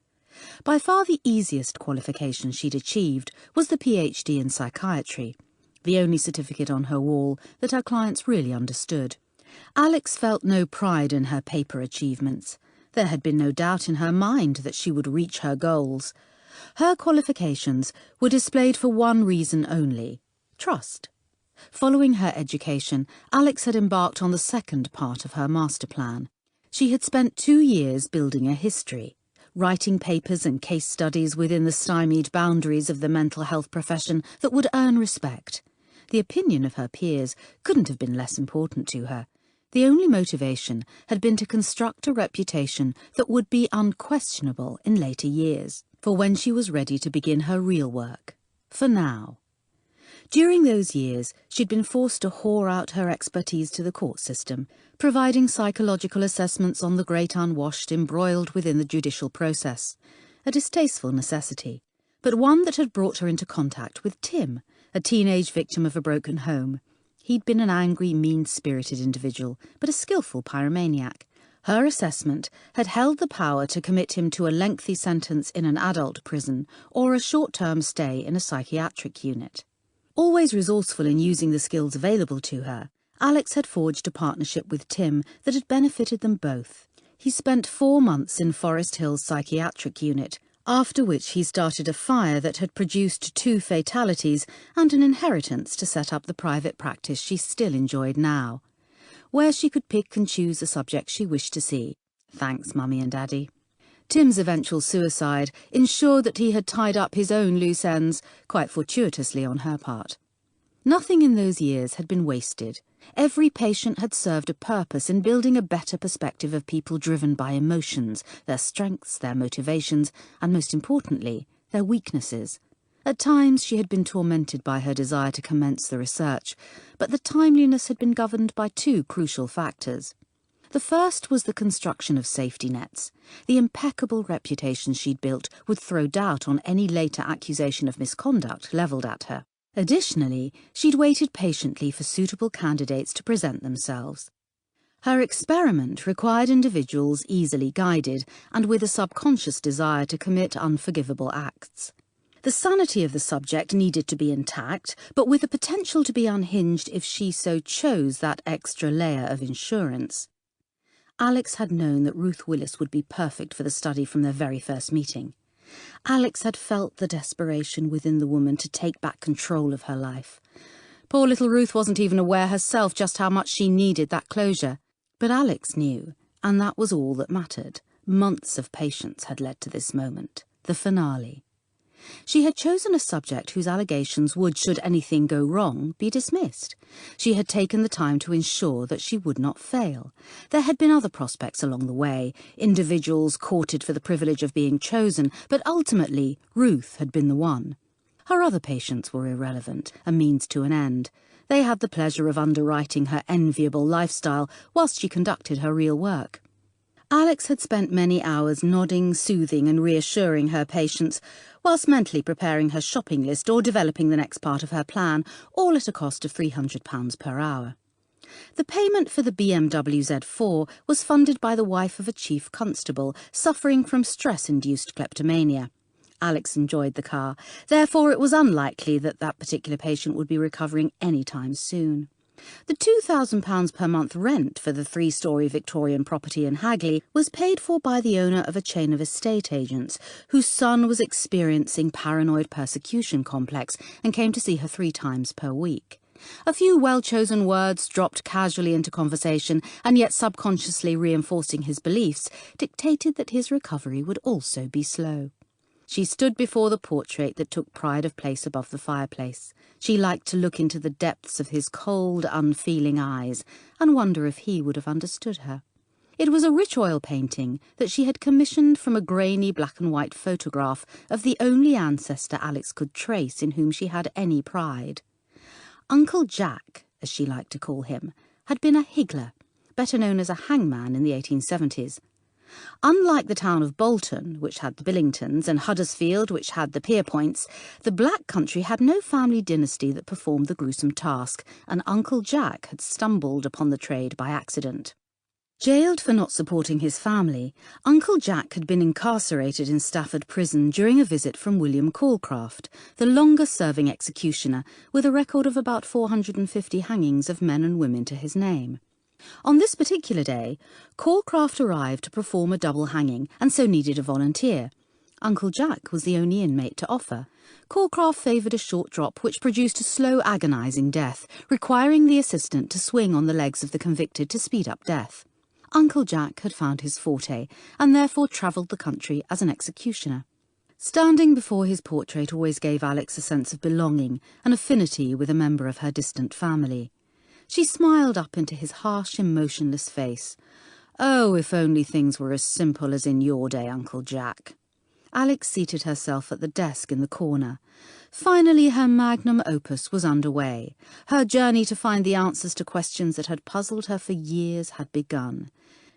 By far the easiest qualification she'd achieved was the PhD in psychiatry, the only certificate on her wall that her clients really understood. Alex felt no pride in her paper achievements. There had been no doubt in her mind that she would reach her goals. Her qualifications were displayed for one reason only: trust. Following her education, Alex had embarked on the second part of her master plan. She had spent 2 years building a history, writing papers and case studies within the stymied boundaries of the mental health profession that would earn respect. The opinion of her peers couldn't have been less important to her. The only motivation had been to construct a reputation that would be unquestionable in later years, for when she was ready to begin her real work. For now. During those years, she'd been forced to whore out her expertise to the court system, providing psychological assessments on the great unwashed embroiled within the judicial process. A distasteful necessity, but one that had brought her into contact with Tim, a teenage victim of a broken home. He'd been an angry, mean-spirited individual, but a skillful pyromaniac. Her assessment had held the power to commit him to a lengthy sentence in an adult prison or a short-term stay in a psychiatric unit. Always resourceful in using the skills available to her, Alex had forged a partnership with Tim that had benefited them both. He spent 4 months in Forest Hill's psychiatric unit, after which he started a fire that had produced 2 fatalities and an inheritance to set up the private practice she still enjoyed now, where she could pick and choose the subjects she wished to see. Thanks, Mummy and Daddy. Tim's eventual suicide ensured that he had tied up his own loose ends, quite fortuitously on her part. Nothing in those years had been wasted. Every patient had served a purpose in building a better perspective of people driven by emotions, their strengths, their motivations, and most importantly, their weaknesses. At times she had been tormented by her desire to commence the research, but the timeliness had been governed by 2 crucial factors. The first was the construction of safety nets. The impeccable reputation she'd built would throw doubt on any later accusation of misconduct levelled at her. Additionally, she'd waited patiently for suitable candidates to present themselves. Her experiment required individuals easily guided and with a subconscious desire to commit unforgivable acts. The sanity of the subject needed to be intact, but with the potential to be unhinged if she so chose that extra layer of insurance. Alex had known that Ruth Willis would be perfect for the study from their very first meeting. Alex had felt the desperation within the woman to take back control of her life. Poor little Ruth wasn't even aware herself just how much she needed that closure. But Alex knew, and that was all that mattered. Months of patience had led to this moment, the finale. She had chosen a subject whose allegations would, should anything go wrong, be dismissed. She had taken the time to ensure that she would not fail. There had been other prospects along the way, individuals courted for the privilege of being chosen, but ultimately Ruth had been the one. Her other patients were irrelevant, a means to an end. They had the pleasure of underwriting her enviable lifestyle whilst she conducted her real work. Alex had spent many hours nodding, soothing and reassuring her patients, whilst mentally preparing her shopping list or developing the next part of her plan, all at a cost of £300 per hour. The payment for the BMW Z4 was funded by the wife of a chief constable, suffering from stress-induced kleptomania. Alex enjoyed the car, therefore it was unlikely that that particular patient would be recovering any time soon. The £2,000 per month rent for the 3-storey Victorian property in Hagley was paid for by the owner of a chain of estate agents, whose son was experiencing paranoid persecution complex and came to see her 3 times per week. A few well-chosen words dropped casually into conversation and yet subconsciously reinforcing his beliefs dictated that his recovery would also be slow. She stood before the portrait that took pride of place above the fireplace. She liked to look into the depths of his cold, unfeeling eyes and wonder if he would have understood her. It was a rich oil painting that she had commissioned from a grainy black-and-white photograph of the only ancestor Alex could trace in whom she had any pride. Uncle Jack, as she liked to call him, had been a higgler, better known as a hangman in the 1870s. Unlike the town of Bolton, which had the Billingtons, and Huddersfield, which had the Pierpoints, the Black Country had no family dynasty that performed the gruesome task, and Uncle Jack had stumbled upon the trade by accident. Jailed for not supporting his family, Uncle Jack had been incarcerated in Stafford Prison during a visit from William Calcraft, the longest-serving executioner, with a record of about 450 hangings of men and women to his name. On this particular day, Calcraft arrived to perform a double hanging and so needed a volunteer. Uncle Jack was the only inmate to offer. Calcraft favoured a short drop which produced a slow, agonising death, requiring the assistant to swing on the legs of the convicted to speed up death. Uncle Jack had found his forte and therefore travelled the country as an executioner. Standing before his portrait always gave Alex a sense of belonging, an affinity with a member of her distant family. She smiled up into his harsh, emotionless face. "Oh, if only things were as simple as in your day, Uncle Jack." Alex seated herself at the desk in the corner. Finally, her magnum opus was underway. Her journey to find the answers to questions that had puzzled her for years had begun.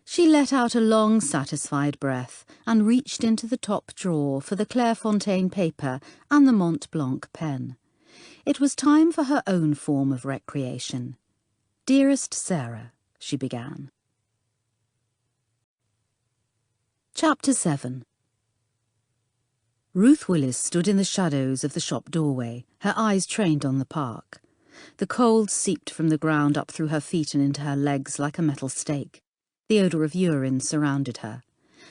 She let out a long, satisfied breath and reached into the top drawer for the Clairefontaine paper and the Mont Blanc pen. It was time for her own form of recreation. "Dearest Sarah," she began. Chapter 7. Ruth Willis stood in the shadows of the shop doorway, her eyes trained on the park. The cold seeped from the ground up through her feet and into her legs like a metal stake. The odour of urine surrounded her.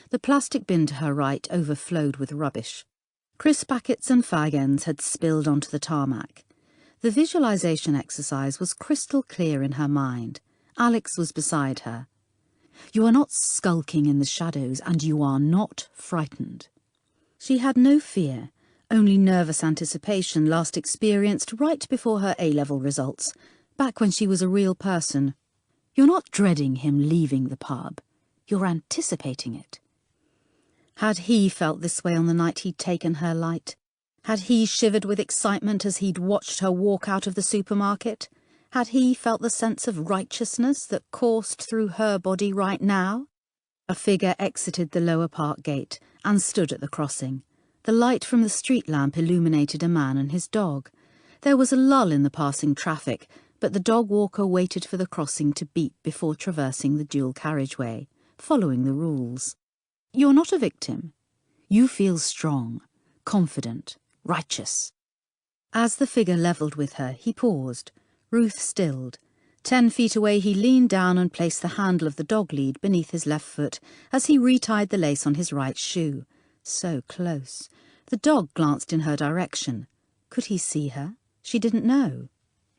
The plastic bin to her right overflowed with rubbish. Crisp packets and fag ends had spilled onto the tarmac. The visualisation exercise was crystal clear in her mind. Alex was beside her. "You are not skulking in the shadows, and you are not frightened." She had no fear, only nervous anticipation last experienced right before her A-level results, back when she was a real person. You're not dreading him leaving the pub. You're anticipating it. Had he felt this way on the night he'd taken her light? Had he shivered with excitement as he'd watched her walk out of the supermarket? Had he felt the sense of righteousness that coursed through her body right now? A figure exited the lower park gate and stood at the crossing. The light from the street lamp illuminated a man and his dog. There was a lull in the passing traffic, but the dog walker waited for the crossing to beep before traversing the dual carriageway, following the rules. You're not a victim. You feel strong, confident, righteous. As the figure levelled with her, he paused. Ruth stilled. 10 feet away he leaned down and placed the handle of the dog lead beneath his left foot as he retied the lace on his right shoe. So close. The dog glanced in her direction. Could he see her? She didn't know.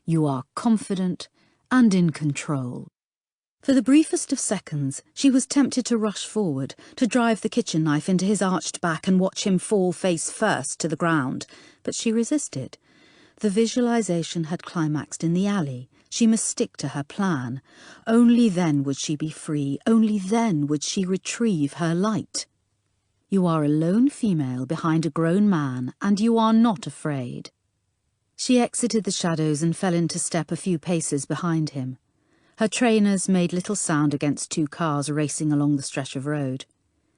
You are confident and in control. For the briefest of seconds, she was tempted to rush forward, to drive the kitchen knife into his arched back and watch him fall face first to the ground, but she resisted. The visualisation had climaxed in the alley. She must stick to her plan. Only then would she be free. Only then would she retrieve her light. You are a lone female behind a grown man, and you are not afraid. She exited the shadows and fell into step a few paces behind him. Her trainers made little sound against 2 cars racing along the stretch of road.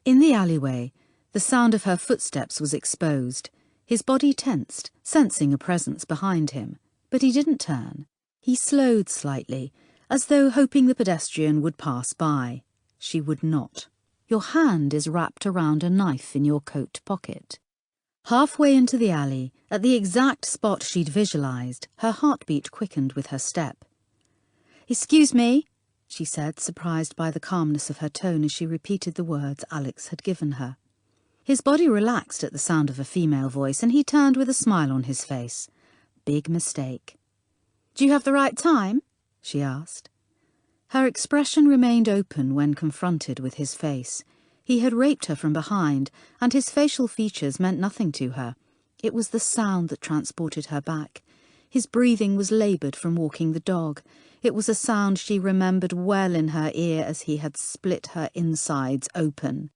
In the alleyway, the sound of her footsteps was exposed. His body tensed, sensing a presence behind him. But he didn't turn. He slowed slightly, as though hoping the pedestrian would pass by. She would not. Your hand is wrapped around a knife in your coat pocket. Halfway into the alley, at the exact spot she'd visualised, her heartbeat quickened with her step. "Excuse me," she said, surprised by the calmness of her tone as she repeated the words Alex had given her. His body relaxed at the sound of a female voice, and he turned with a smile on his face. Big mistake. "Do you have the right time?" she asked. Her expression remained open when confronted with his face. He had raped her from behind, and his facial features meant nothing to her. It was the sound that transported her back. His breathing was laboured from walking the dog. It was a sound she remembered well in her ear as he had split her insides open.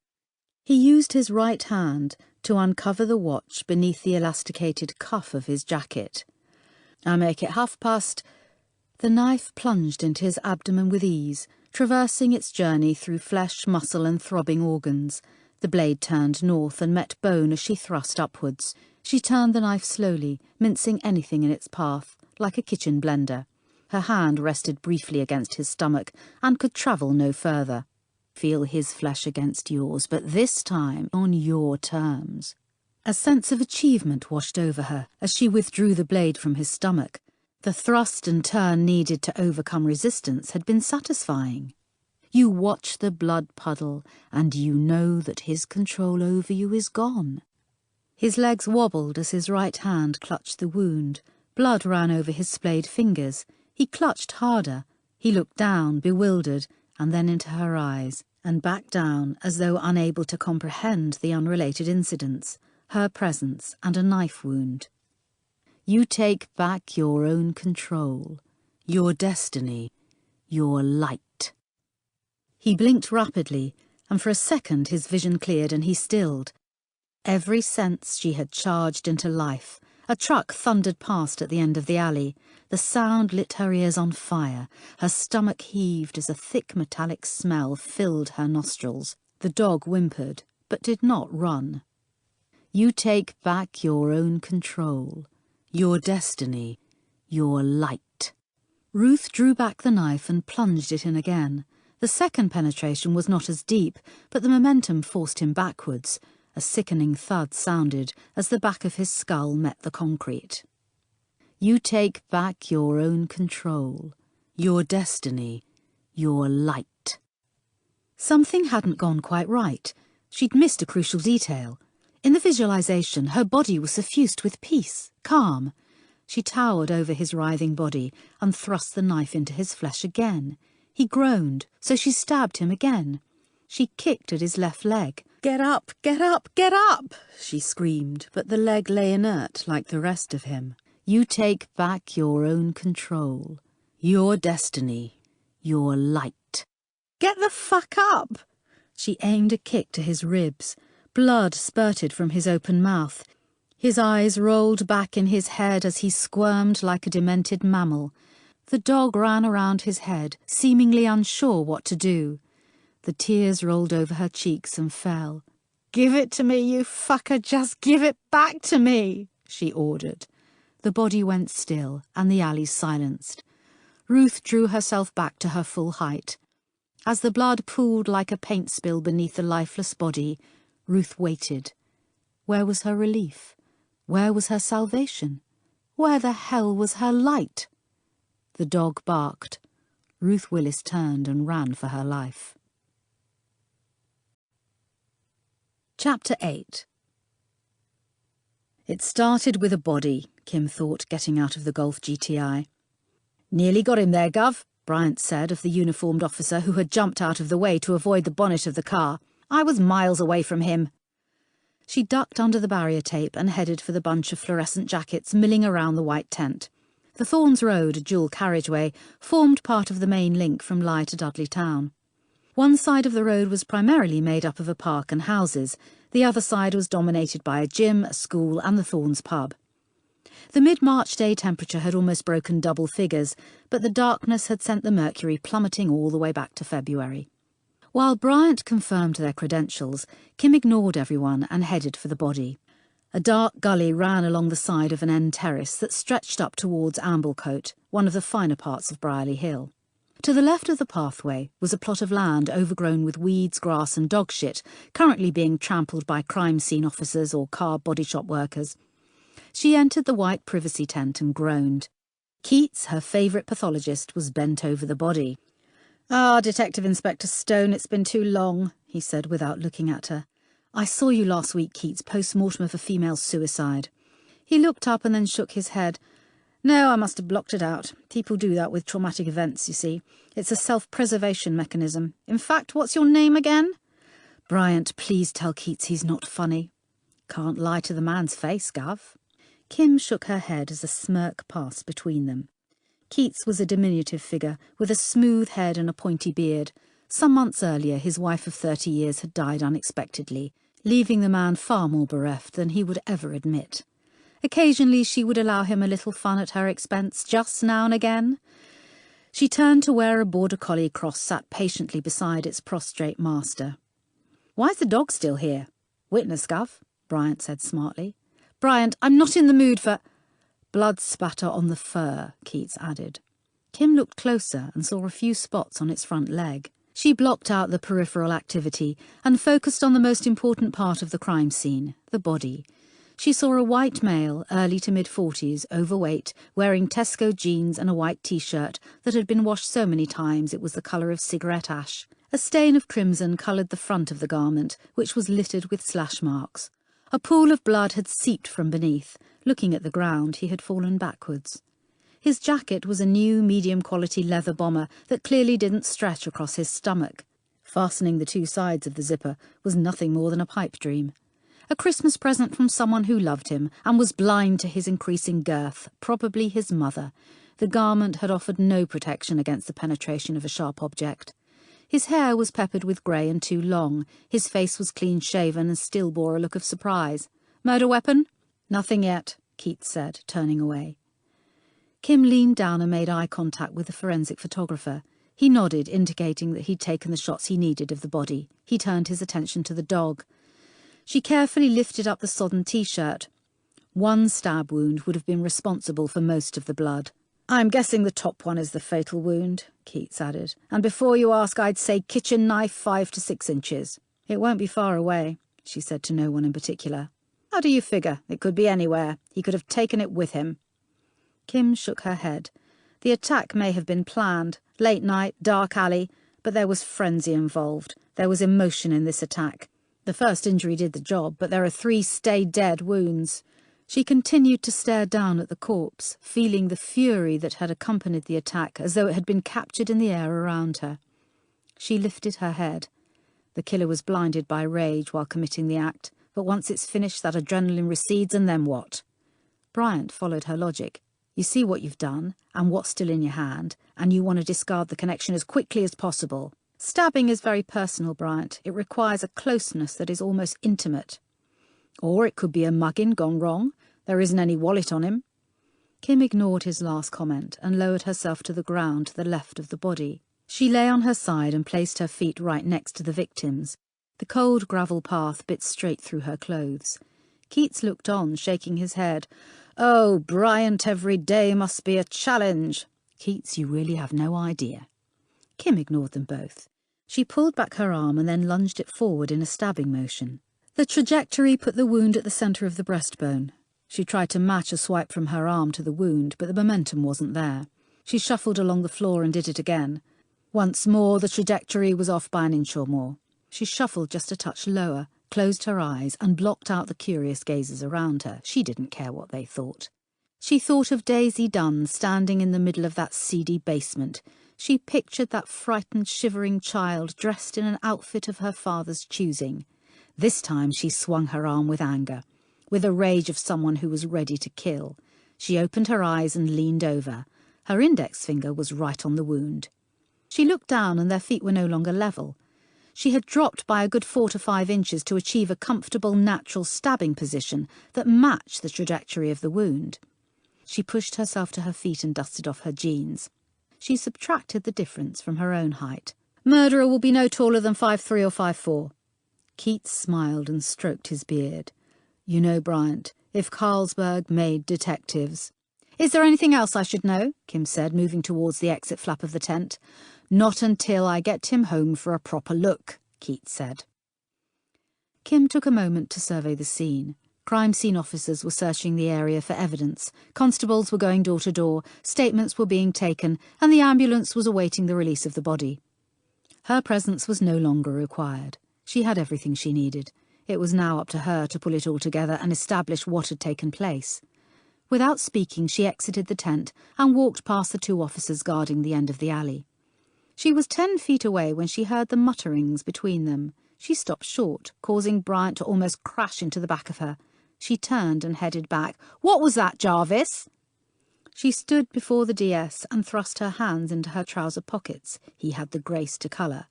He used his right hand to uncover the watch beneath the elasticated cuff of his jacket. "I make it past." The knife plunged into his abdomen with ease, traversing its journey through flesh, muscle and throbbing organs. The blade turned north and met bone as she thrust upwards. She turned the knife slowly, mincing anything in its path, like a kitchen blender. Her hand rested briefly against his stomach and could travel no further. Feel his flesh against yours, but this time on your terms. A sense of achievement washed over her as she withdrew the blade from his stomach. The thrust and turn needed to overcome resistance had been satisfying. You watch the blood puddle, and you know that his control over you is gone. His legs wobbled as his right hand clutched the wound. Blood ran over his splayed fingers. He clutched harder. He looked down, bewildered, and then into her eyes, and back down as though unable to comprehend the unrelated incidents, her presence and a knife wound. You take back your own control, your destiny, your light. He blinked rapidly, and for a second his vision cleared and he stilled. Every sense she had charged into life, A truck thundered past at the end of the alley. The sound lit her ears on fire. Her stomach heaved as a thick metallic smell filled her nostrils. The dog whimpered, but did not run. You take back your own control, your destiny, your light. Ruth drew back the knife and plunged it in again. The second penetration was not as deep, but the momentum forced him backwards. A sickening thud sounded as the back of his skull met the concrete. You take back your own control, your destiny, your light. Something hadn't gone quite right. She'd missed a crucial detail. In the visualization, her body was suffused with peace, calm. She towered over his writhing body and thrust the knife into his flesh again. He groaned, so she stabbed him again. She kicked at his left leg. "Get up, get up, get up!" she screamed, but the leg lay inert like the rest of him. You take back your own control, your destiny, your light. "Get the fuck up!" She aimed a kick to his ribs. Blood spurted from his open mouth. His eyes rolled back in his head as he squirmed like a demented mammal. The dog ran around his head, seemingly unsure what to do. The tears rolled over her cheeks and fell. "Give it to me, you fucker, just give it back to me," she ordered. The body went still, and the alley silenced. Ruth drew herself back to her full height. As the blood pooled like a paint spill beneath the lifeless body, Ruth waited. Where was her relief? Where was her salvation? Where the hell was her light? The dog barked. Ruth Willis turned and ran for her life. Chapter 8. It started with a body, Kim thought, getting out of the Golf GTI. "Nearly got him there, Gov," Bryant said of the uniformed officer who had jumped out of the way to avoid the bonnet of the car. "I was miles away from him." She ducked under the barrier tape and headed for the bunch of fluorescent jackets milling around the white tent. The Thorns Road, a dual carriageway, formed part of the main link from Lye to Dudley Town. One side of the road was primarily made up of a park and houses. The other side was dominated by a gym, a school and the Thorns pub. The mid-March day temperature had almost broken double figures, but the darkness had sent the mercury plummeting all the way back to February. While Bryant confirmed their credentials, Kim ignored everyone and headed for the body. A dark gully ran along the side of an end terrace that stretched up towards Amblecote, one of the finer parts of Brierley Hill. To the left of the pathway was a plot of land overgrown with weeds, grass and dog shit, currently being trampled by crime scene officers or car body shop workers. She entered the white privacy tent and groaned. Keats, her favourite pathologist, was bent over the body. "Ah, Detective Inspector Stone, it's been too long," he said without looking at her. "I saw you last week, Keats, post-mortem of a female suicide." He looked up and then shook his head. "No, I must have blocked it out. People do that with traumatic events, you see. It's a self-preservation mechanism. In fact, what's your name again?" "Bryant, please tell Keats he's not funny." "Can't lie to the man's face, Gov." Kim shook her head as a smirk passed between them. Keats was a diminutive figure, with a smooth head and a pointy beard. Some months earlier, his wife of 30 years had died unexpectedly, leaving the man far more bereft than he would ever admit. Occasionally she would allow him a little fun at her expense, just now and again. She turned to where a border collie cross sat patiently beside its prostrate master. "Why's the dog still here?" "Witness, Gov," Bryant said smartly. "Bryant, I'm not in the mood for—" "Blood spatter on the fur," Keats added. Kim looked closer and saw a few spots on its front leg. She blocked out the peripheral activity and focused on the most important part of the crime scene, the body. She saw a white male, early to mid-40s, overweight, wearing Tesco jeans and a white T-shirt that had been washed so many times it was the colour of cigarette ash. A stain of crimson coloured the front of the garment, which was littered with slash marks. A pool of blood had seeped from beneath. Looking at the ground, he had fallen backwards. His jacket was a new, medium-quality leather bomber that clearly didn't stretch across his stomach. Fastening the two sides of the zipper was nothing more than a pipe dream. A Christmas present from someone who loved him and was blind to his increasing girth, probably his mother. The garment had offered no protection against the penetration of a sharp object. His hair was peppered with grey and too long. His face was clean-shaven and still bore a look of surprise. "Murder weapon?" "Nothing yet." Keats said, turning away. Kim leaned down and made eye contact with the forensic photographer. He nodded, indicating that he'd taken the shots he needed of the body. He turned his attention to the dog. She carefully lifted up the sodden T-shirt. One stab wound would have been responsible for most of the blood. "I'm guessing the top one is the fatal wound," Keats added. "And before you ask, I'd say kitchen knife 5 to 6 inches. It won't be far away," she said to no one in particular. "How do you figure? It could be anywhere. He could have taken it with him." Kim shook her head. The attack may have been planned. Late night, dark alley, but there was frenzy involved. There was emotion in this attack. The first injury did the job, but there are 3 stay-dead wounds. She continued to stare down at the corpse, feeling the fury that had accompanied the attack as though it had been captured in the air around her. She lifted her head. The killer was blinded by rage while committing the act, but once it's finished, that adrenaline recedes, and then what? Bryant followed her logic. You see what you've done, and what's still in your hand, and you want to discard the connection as quickly as possible. Stabbing is very personal, Bryant. It requires a closeness that is almost intimate. Or it could be a mugging gone wrong. There isn't any wallet on him. Kim ignored his last comment and lowered herself to the ground to the left of the body. She lay on her side and placed her feet right next to the victim's. The cold gravel path bit straight through her clothes. Keats looked on, shaking his head. "Oh, Bryant, every day must be a challenge." "Keats, you really have no idea." Kim ignored them both. She pulled back her arm and then lunged it forward in a stabbing motion. The trajectory put the wound at the centre of the breastbone. She tried to match a swipe from her arm to the wound, but the momentum wasn't there. She shuffled along the floor and did it again. Once more, the trajectory was off by an inch or more. She shuffled just a touch lower, closed her eyes, and blocked out the curious gazers around her. She didn't care what they thought. She thought of Daisy Dunn standing in the middle of that seedy basement. She pictured that frightened, shivering child dressed in an outfit of her father's choosing. This time she swung her arm with anger, with the rage of someone who was ready to kill. She opened her eyes and leaned over. Her index finger was right on the wound. She looked down and their feet were no longer level. She had dropped by a good 4 to 5 inches to achieve a comfortable, natural stabbing position that matched the trajectory of the wound. She pushed herself to her feet and dusted off her jeans. She subtracted the difference from her own height. "Murderer will be no taller than 5'3" or 5'4". Keats smiled and stroked his beard. "You know, Bryant, if Carlsberg made detectives—" "Is there anything else I should know?" Kim said, moving towards the exit flap of the tent. "Not until I get him home for a proper look," Keats said. Kim took a moment to survey the scene. Crime scene officers were searching the area for evidence. Constables were going door to door, statements were being taken, and the ambulance was awaiting the release of the body. Her presence was no longer required. She had everything she needed. It was now up to her to pull it all together and establish what had taken place. Without speaking, she exited the tent and walked past the 2 officers guarding the end of the alley. She was 10 feet away when she heard the mutterings between them. She stopped short, causing Bryant to almost crash into the back of her. She turned and headed back. "What was that, Jarvis?" She stood before the DS and thrust her hands into her trouser pockets. He had the grace to colour.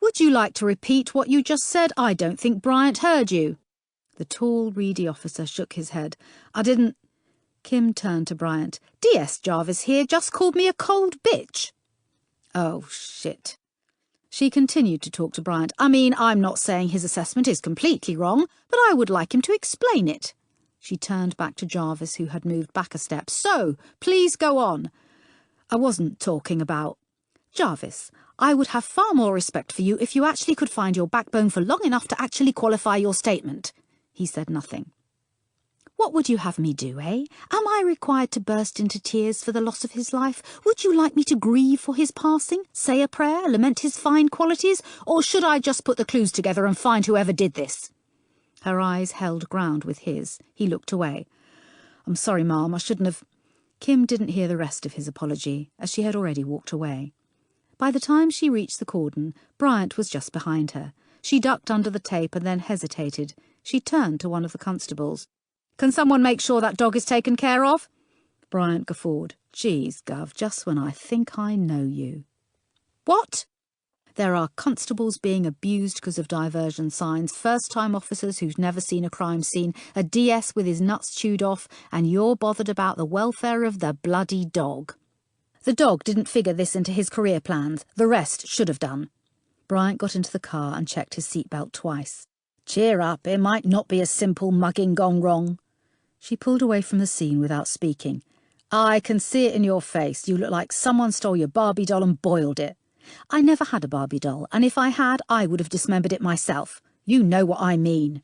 "Would you like to repeat what you just said? I don't think Bryant heard you." The tall, reedy officer shook his head. "I didn't—" Kim turned to Bryant. "DS Jarvis here just called me a cold bitch." "Oh, shit." She continued to talk to Bryant. "I mean, I'm not saying his assessment is completely wrong, but I would like him to explain it." She turned back to Jarvis, who had moved back a step. "So, please go on." "I wasn't talking about—" "Jarvis, I would have far more respect for you if you actually could find your backbone for long enough to actually qualify your statement." He said nothing. "What would you have me do, eh? Am I required to burst into tears for the loss of his life? Would you like me to grieve for his passing, say a prayer, lament his fine qualities? Or should I just put the clues together and find whoever did this?" Her eyes held ground with his. He looked away. "I'm sorry, Ma'am, I shouldn't have—" Kim didn't hear the rest of his apology, as she had already walked away. By the time she reached the cordon, Bryant was just behind her. She ducked under the tape and then hesitated. She turned to one of the constables. "Can someone make sure that dog is taken care of?" Bryant guffawed. "Geez, Gov, just when I think I know you." "What?" There are constables being abused because of diversion signs, first-time officers who've never seen a crime scene, a DS with his nuts chewed off, and you're bothered about the welfare of the bloody dog. The dog didn't figure this into his career plans. The rest should have done. Bryant got into the car and checked his seatbelt twice. Cheer up, it might not be a simple mugging gone wrong. She pulled away from the scene without speaking. I can see it in your face. You look like someone stole your Barbie doll and boiled it. I never had a Barbie doll, and if I had, I would have dismembered it myself. You know what I mean.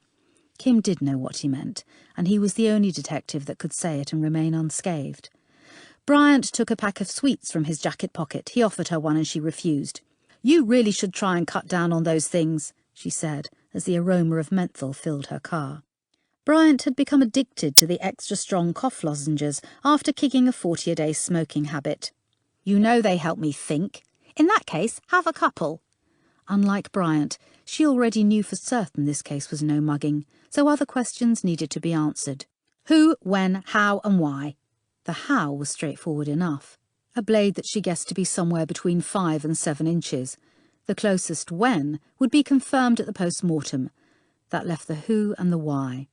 Kim did know what he meant, and he was the only detective that could say it and remain unscathed. Bryant took a pack of sweets from his jacket pocket. He offered her one and she refused. You really should try and cut down on those things, she said, as the aroma of menthol filled her car. Bryant had become addicted to the extra-strong cough lozenges after kicking a 40-a-day smoking habit. You know they help me think. In that case, have a couple. Unlike Bryant, she already knew for certain this case was no mugging, so other questions needed to be answered. Who, when, how and why? The how was straightforward enough. A blade that she guessed to be somewhere between 5 and 7 inches. The closest when would be confirmed at the post-mortem. That left the who and the why.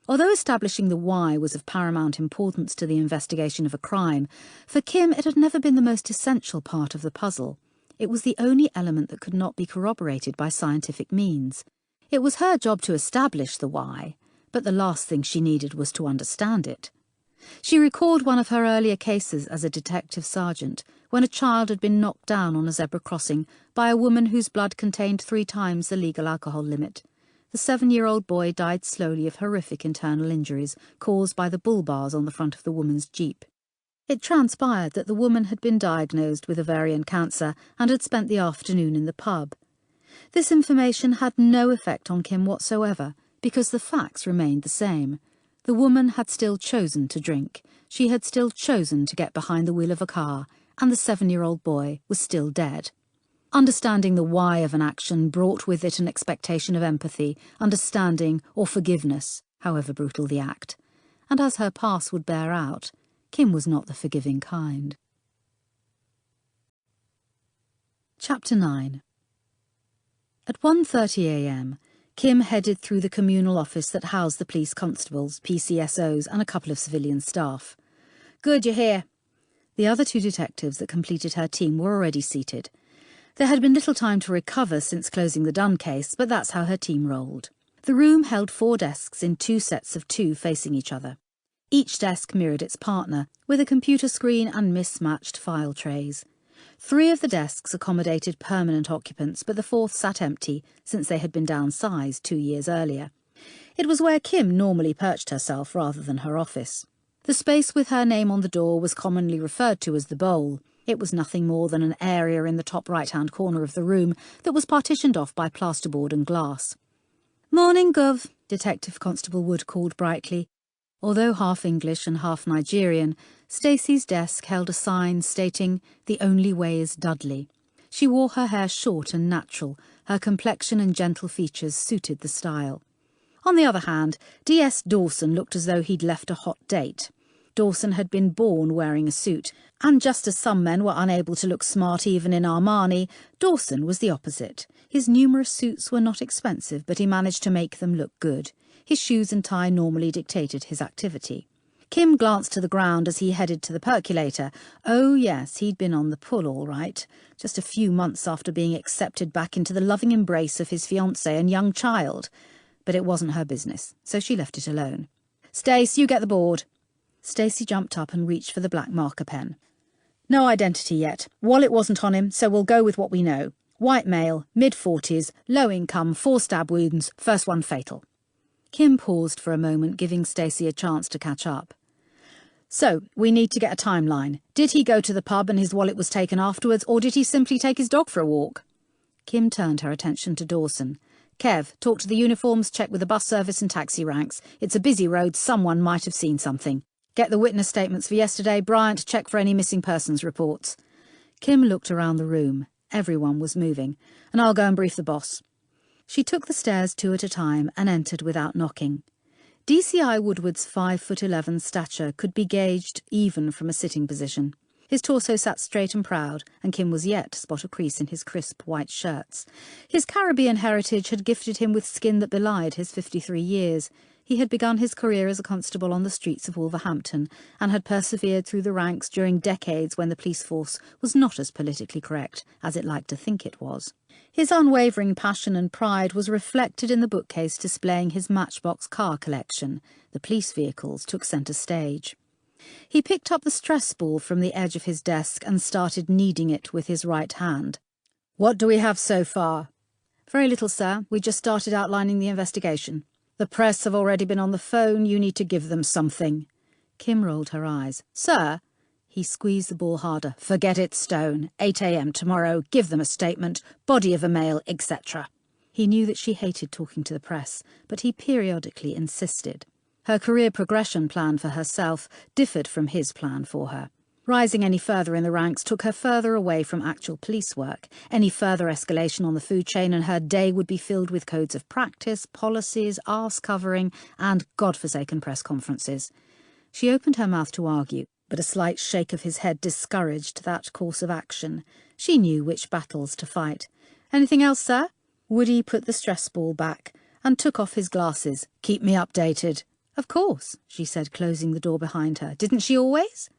Although establishing the why was of paramount importance to the investigation of a crime, for Kim it had never been the most essential part of the puzzle. It was the only element that could not be corroborated by scientific means. It was her job to establish the why, but the last thing she needed was to understand it. She recalled one of her earlier cases as a detective sergeant, when a child had been knocked down on a zebra crossing by a woman whose blood contained 3 times the legal alcohol limit. The 7-year-old boy died slowly of horrific internal injuries caused by the bull bars on the front of the woman's jeep. It transpired that the woman had been diagnosed with ovarian cancer and had spent the afternoon in the pub. This information had no effect on Kim whatsoever, because the facts remained the same. The woman had still chosen to drink, she had still chosen to get behind the wheel of a car, and the 7-year-old boy was still dead. Understanding the why of an action brought with it an expectation of empathy, understanding or forgiveness, however brutal the act. And as her past would bear out, Kim was not the forgiving kind. Chapter 9. At 1:30 a.m, Kim headed through the communal office that housed the police constables, PCSOs and a couple of civilian staff. Good, you're here. The other 2 detectives that completed her team were already seated. There had been little time to recover since closing the Dunn case, but that's how her team rolled. The room held 4 desks in 2 sets of 2 facing each other. Each desk mirrored its partner, with a computer screen and mismatched file trays. 3 of the desks accommodated permanent occupants, but the 4th sat empty since they had been downsized 2 years earlier. It was where Kim normally perched herself rather than her office. The space with her name on the door was commonly referred to as the bowl. It was nothing more than an area in the top right-hand corner of the room that was partitioned off by plasterboard and glass. "Morning, Gov," Detective Constable Wood called brightly. Although half English and half Nigerian, Stacey's desk held a sign stating, "The only way is Dudley." She wore her hair short and natural. Her complexion and gentle features suited the style. On the other hand, D.S. Dawson looked as though he'd left a hot date. Dawson had been born wearing a suit, and just as some men were unable to look smart even in Armani, Dawson was the opposite. His numerous suits were not expensive, but he managed to make them look good. His shoes and tie normally dictated his activity. Kim glanced to the ground as he headed to the percolator. Oh yes, he'd been on the pull all right, just a few months after being accepted back into the loving embrace of his fiancé and young child. But it wasn't her business, so she left it alone. "Stace, you get the board." Stacey jumped up and reached for the black marker pen. "No identity yet. Wallet wasn't on him, so we'll go with what we know. White male, mid-40s, low income, 4 stab wounds, first one fatal." Kim paused for a moment, giving Stacey a chance to catch up. "So, we need to get a timeline. Did he go to the pub and his wallet was taken afterwards, or did he simply take his dog for a walk?" Kim turned her attention to Dawson. "Kev, talk to the uniforms, check with the bus service and taxi ranks. It's a busy road, someone might have seen something. Get the witness statements for yesterday. Bryant, check for any missing persons reports." Kim looked around the room. Everyone was moving. "And I'll go and brief the boss." She took the stairs 2 at a time and entered without knocking. DCI Woodward's 5'11" stature could be gauged even from a sitting position. His torso sat straight and proud, and Kim was yet to spot a crease in his crisp white shirts. His Caribbean heritage had gifted him with skin that belied his 53 years. He had begun his career as a constable on the streets of Wolverhampton and had persevered through the ranks during decades when the police force was not as politically correct as it liked to think it was. His unwavering passion and pride was reflected in the bookcase displaying his Matchbox car collection. The police vehicles took centre stage. He picked up the stress ball from the edge of his desk and started kneading it with his right hand. "What do we have so far?" "Very little, sir. We just started outlining the investigation." "The press have already been on the phone. You need to give them something." Kim rolled her eyes. "Sir?" He squeezed the ball harder. "Forget it, Stone. 8 a.m. tomorrow. Give them a statement, body of a male, etc." He knew that she hated talking to the press, but he periodically insisted. Her career progression plan for herself differed from his plan for her. Rising any further in the ranks took her further away from actual police work. Any further escalation on the food chain and her day would be filled with codes of practice, policies, arse covering, and godforsaken press conferences. She opened her mouth to argue, but a slight shake of his head discouraged that course of action. She knew which battles to fight. "Anything else, sir?" Woody put the stress ball back and took off his glasses. "Keep me updated." "Of course," she said, closing the door behind her. "Didn't she always?"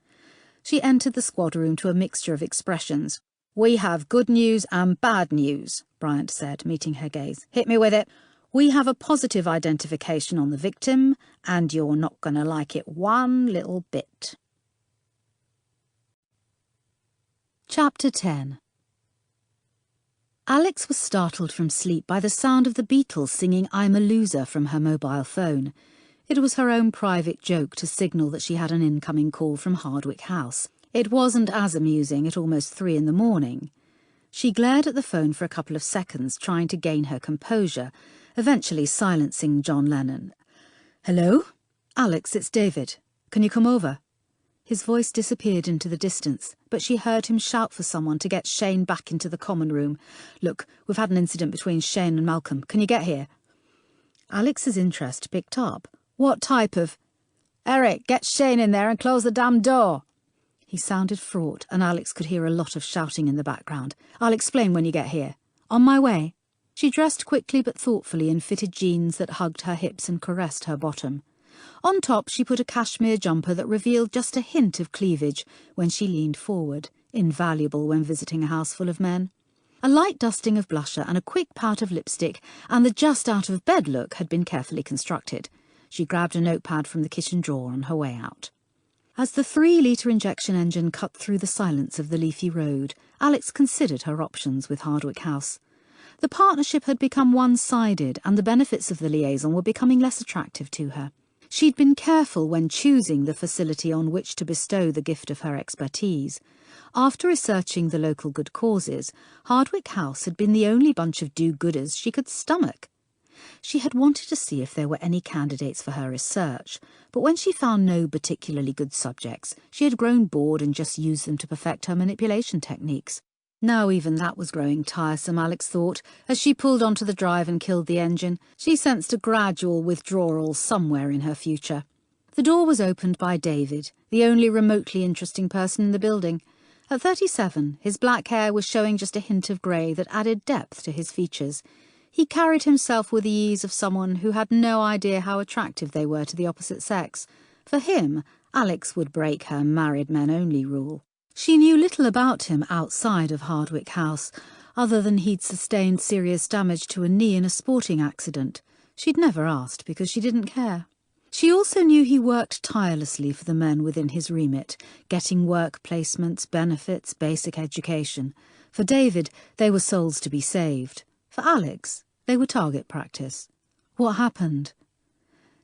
She entered the squad room to a mixture of expressions. "We have good news and bad news," Bryant said, meeting her gaze. "Hit me with it." "We have a positive identification on the victim, and you're not going to like it one little bit." Chapter 10. Alex was startled from sleep by the sound of the Beatles singing "I'm a Loser" from her mobile phone. It was her own private joke to signal that she had an incoming call from Hardwick House. It wasn't as amusing at almost 3 in the morning. She glared at the phone for a couple of seconds, trying to gain her composure, eventually silencing John Lennon. "Hello? Alex, it's David. Can you come over?" His voice disappeared into the distance, but she heard him shout for someone to get Shane back into the common room. "Look, we've had an incident between Shane and Malcolm. Can you get here?" Alex's interest picked up. "What type of—" "Eric, get Shane in there and close the damn door." He sounded fraught, and Alex could hear a lot of shouting in the background. "I'll explain when you get here." "On my way." She dressed quickly but thoughtfully in fitted jeans that hugged her hips and caressed her bottom. On top she put a cashmere jumper that revealed just a hint of cleavage when she leaned forward, invaluable when visiting a house full of men. A light dusting of blusher and a quick pout of lipstick, and the just-out-of-bed look had been carefully constructed. She grabbed a notepad from the kitchen drawer on her way out. As the 3-litre injection engine cut through the silence of the leafy road, Alex considered her options with Hardwick House. The partnership had become one-sided, and the benefits of the liaison were becoming less attractive to her. She'd been careful when choosing the facility on which to bestow the gift of her expertise. After researching the local good causes, Hardwick House had been the only bunch of do-gooders she could stomach. She had wanted to see if there were any candidates for her research, but when she found no particularly good subjects, she had grown bored and just used them to perfect her manipulation techniques. Now even that was growing tiresome, Alex thought, as she pulled onto the drive and killed the engine. She sensed a gradual withdrawal somewhere in her future. The door was opened by David, the only remotely interesting person in the building. At 37, his black hair was showing just a hint of grey that added depth to his features. He carried himself with the ease of someone who had no idea how attractive they were to the opposite sex. For him, Alex would break her married men only rule. She knew little about him outside of Hardwick House, other than he'd sustained serious damage to a knee in a sporting accident. She'd never asked because she didn't care. She also knew he worked tirelessly for the men within his remit, getting work placements, benefits, basic education. For David, they were souls to be saved. For Alex, they were target practice. What happened?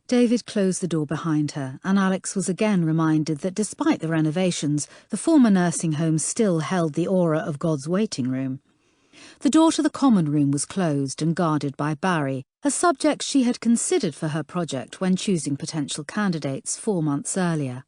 David closed the door behind her, and Alex was again reminded that despite the renovations, the former nursing home still held the aura of God's waiting room. The door to the common room was closed and guarded by Barry, a subject she had considered for her project when choosing potential candidates 4 months earlier.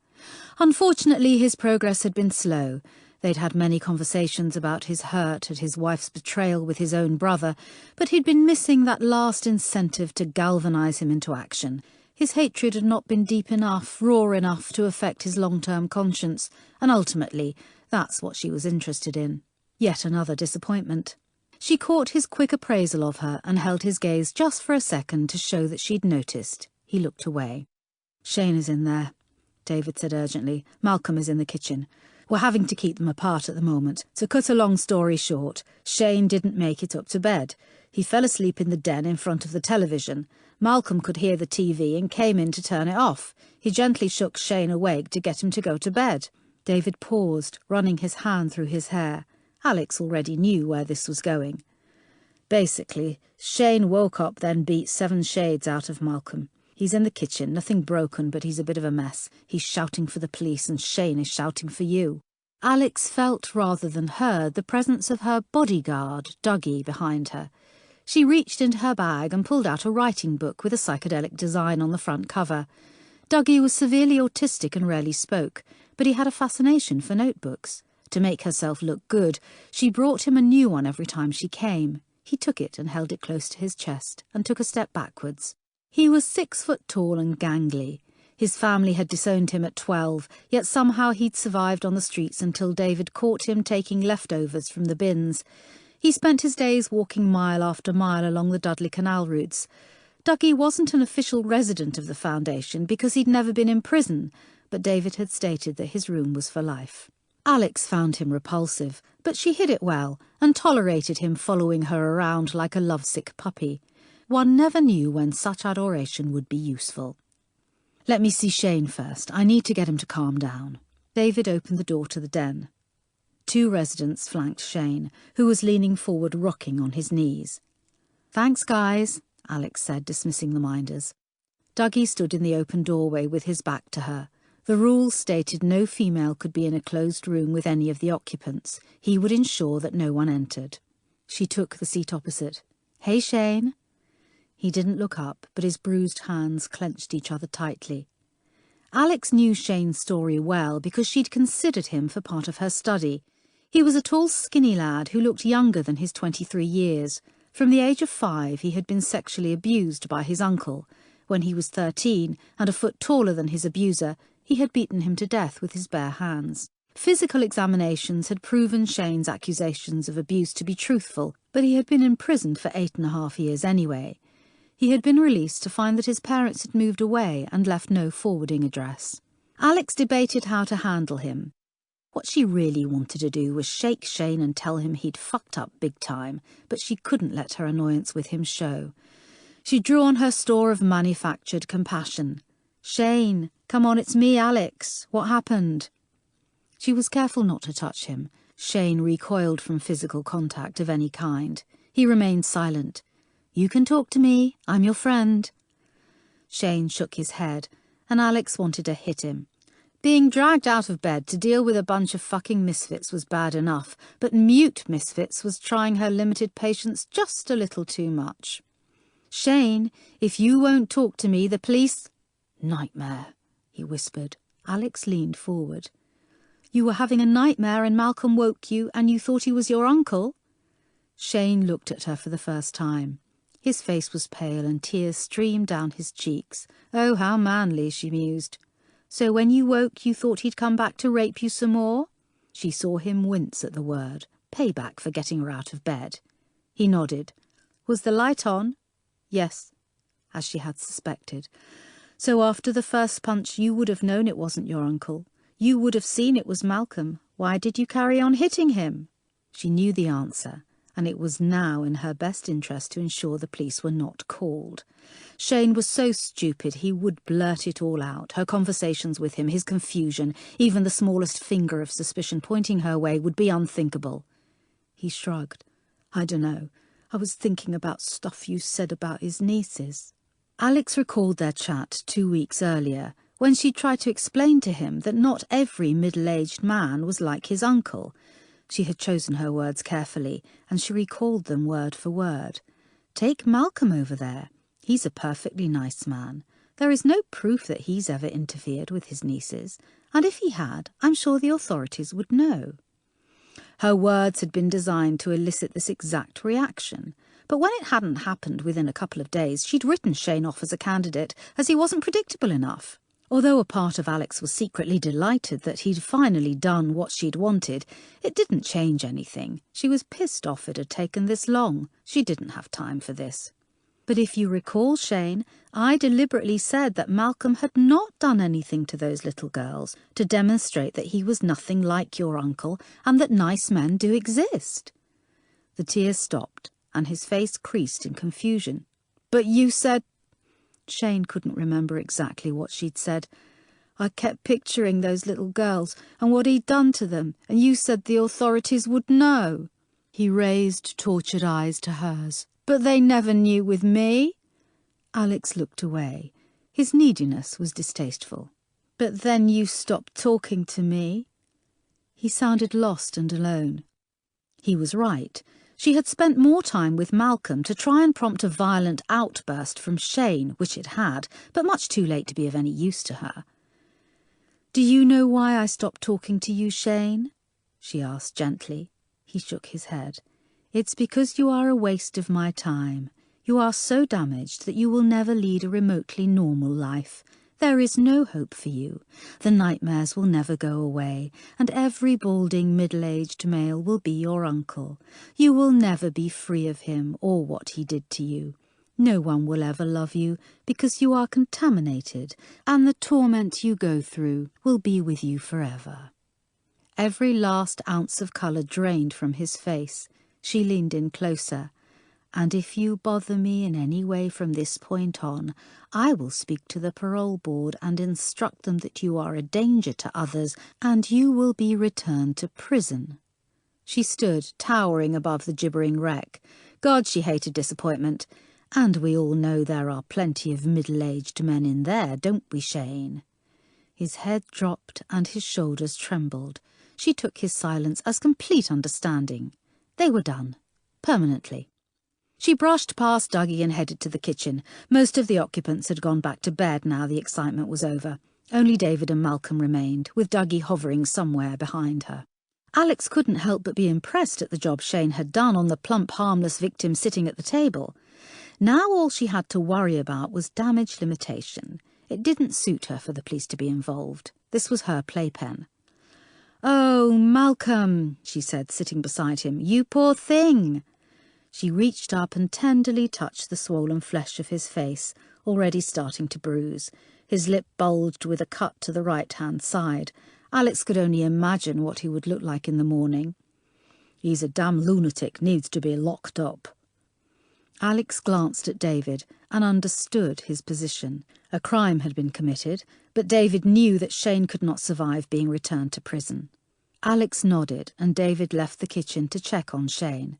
Unfortunately, his progress had been slow. They'd had many conversations about his hurt at his wife's betrayal with his own brother, but he'd been missing that last incentive to galvanise him into action. His hatred had not been deep enough, raw enough to affect his long-term conscience, and ultimately That's what she was interested in. Yet another disappointment. She caught his quick appraisal of her and held his gaze just for a second to show that she'd noticed. He looked away. "Shane is in there," David said urgently. "Malcolm is in the kitchen. We're having to keep them apart at the moment. To cut a long story short, Shane didn't make it up to bed. He fell asleep in the den in front of the television. Malcolm could hear the TV and came in to turn it off. He gently shook Shane awake to get him to go to bed." David paused, running his hand through his hair. Alex already knew where this was going. "Basically, Shane woke up, then beat 7 shades out of Malcolm. He's in the kitchen, nothing broken, but he's a bit of a mess. He's shouting for the police and Shane is shouting for you." Alex felt rather than heard the presence of her bodyguard, Dougie, behind her. She reached into her bag and pulled out a writing book with a psychedelic design on the front cover. Dougie was severely autistic and rarely spoke, but he had a fascination for notebooks. To make herself look good, she brought him a new one every time she came. He took it and held it close to his chest and took a step backwards. He was 6 foot tall and gangly. His family had disowned him at 12, yet somehow he'd survived on the streets until David caught him taking leftovers from the bins. He spent his days walking mile after mile along the Dudley Canal routes. Dougie wasn't an official resident of the Foundation because he'd never been in prison, but David had stated that his room was for life. Alex found him repulsive, but she hid it well and tolerated him following her around like a lovesick puppy. One never knew when such adoration would be useful. "Let me see Shane first. I need to get him to calm down." David opened the door to the den. 2 residents flanked Shane, who was leaning forward rocking on his knees. "Thanks, guys," Alex said, dismissing the minders. Dougie stood in the open doorway with his back to her. The rules stated no female could be in a closed room with any of the occupants. He would ensure that no one entered. She took the seat opposite. "Hey, Shane." He didn't look up, but his bruised hands clenched each other tightly. Alex knew Shane's story well because she'd considered him for part of her study. He was a tall, skinny lad who looked younger than his 23 years. From the age of 5, he had been sexually abused by his uncle. When he was 13 and a foot taller than his abuser, he had beaten him to death with his bare hands. Physical examinations had proven Shane's accusations of abuse to be truthful, but he had been imprisoned for 8.5 years anyway. He had been released to find that his parents had moved away and left no forwarding address. Alex debated how to handle him. What she really wanted to do was shake Shane and tell him he'd fucked up big time, but she couldn't let her annoyance with him show. She drew on her store of manufactured compassion. "Shane, come on, it's me, Alex. What happened?" She was careful not to touch him. Shane recoiled from physical contact of any kind. He remained silent. "You can talk to me. I'm your friend." Shane shook his head, and Alex wanted to hit him. Being dragged out of bed to deal with a bunch of fucking misfits was bad enough, but mute misfits was trying her limited patience just a little too much. "Shane, if you won't talk to me, the police—" "Nightmare," he whispered. Alex leaned forward. "You were having a nightmare and Malcolm woke you and you thought he was your uncle?" Shane looked at her for the first time. His face was pale and tears streamed down his cheeks. "Oh, how manly," she mused. "So when you woke, you thought he'd come back to rape you some more?" She saw him wince at the word. Payback for getting her out of bed. He nodded. "Was the light on?" "Yes," as she had suspected. "So after the first punch, you would have known it wasn't your uncle. You would have seen it was Malcolm. Why did you carry on hitting him?" She knew the answer, and it was now in her best interest to ensure the police were not called. Shane was so stupid he would blurt it all out. Her conversations with him, his confusion, even the smallest finger of suspicion pointing her way would be unthinkable. He shrugged. "I dunno. I was thinking about stuff you said about his nieces." Alex recalled their chat 2 weeks earlier, when she tried to explain to him that not every middle-aged man was like his uncle. She had chosen her words carefully, and she recalled them word for word. "Take Malcolm over there. He's a perfectly nice man. There is no proof that he's ever interfered with his nieces, and if he had, I'm sure the authorities would know." Her words had been designed to elicit this exact reaction, but when it hadn't happened within a couple of days, she'd written Shane off as a candidate, as he wasn't predictable enough. Although a part of Alex was secretly delighted that he'd finally done what she'd wanted, it didn't change anything. She was pissed off it had taken this long. She didn't have time for this. But if you recall, Shane, I deliberately said that Malcolm had not done anything to those little girls to demonstrate that he was nothing like your uncle and that nice men do exist. The tears stopped and his face creased in confusion. But you said... Shane couldn't remember exactly what she'd said. I kept picturing those little girls and what he'd done to them, and you said the authorities would know. He raised tortured eyes to hers. But they never knew with me. Alex looked away. His neediness was distasteful. But then you stopped talking to me. He sounded lost and alone. He was right. She had spent more time with Malcolm to try and prompt a violent outburst from Shane, which it had, but much too late to be of any use to her. Do you know why I stopped talking to you, Shane? She asked gently. He shook his head. It's because you are a waste of my time. You are so damaged that you will never lead a remotely normal life. There is no hope for you. The nightmares will never go away, and every balding middle-aged male will be your uncle. You will never be free of him or what he did to you. No one will ever love you because you are contaminated, and the torment you go through will be with you forever. Every last ounce of colour drained from his face. She leaned in closer. And if you bother me in any way from this point on, I will speak to the parole board and instruct them that you are a danger to others and you will be returned to prison. She stood, towering above the gibbering wreck. God, she hated disappointment. And we all know there are plenty of middle-aged men in there, don't we, Shane? His head dropped and his shoulders trembled. She took his silence as complete understanding. They were done. Permanently. She brushed past Dougie and headed to the kitchen. Most of the occupants had gone back to bed now the excitement was over. Only David and Malcolm remained, with Dougie hovering somewhere behind her. Alex couldn't help but be impressed at the job Shane had done on the plump, harmless victim sitting at the table. Now all she had to worry about was damage limitation. It didn't suit her for the police to be involved. This was her playpen. "Oh, Malcolm," she said, sitting beside him, "you poor thing." She reached up and tenderly touched the swollen flesh of his face, already starting to bruise. His lip bulged with a cut to the right-hand side. Alex could only imagine what he would look like in the morning. "He's a damn lunatic, needs to be locked up." Alex glanced at David and understood his position. A crime had been committed, but David knew that Shane could not survive being returned to prison. Alex nodded and David left the kitchen to check on Shane.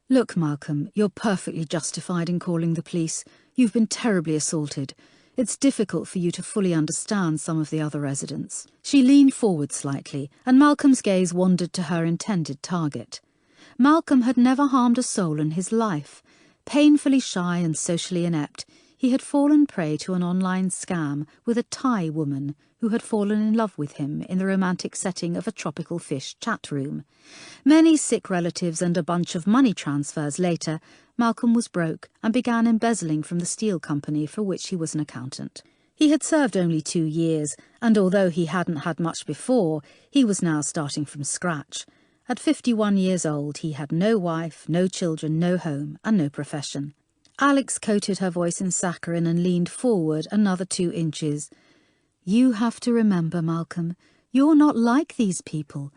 "Look, Malcolm, you're perfectly justified in calling the police. You've been terribly assaulted. It's difficult for you to fully understand some of the other residents." She leaned forward slightly, and Malcolm's gaze wandered to her intended target. Malcolm had never harmed a soul in his life. Painfully shy and socially inept, he had fallen prey to an online scam with a Thai woman who had fallen in love with him in the romantic setting of a tropical fish chat room. Many sick relatives and a bunch of money transfers later, Malcolm was broke and began embezzling from the steel company for which he was an accountant. He had served only 2 years, and although he hadn't had much before, he was now starting from scratch. At 51 years old, he had no wife, no children, no home, and no profession. Alex coated her voice in saccharin and leaned forward another 2 inches. "You have to remember, Malcolm, you're not like these people.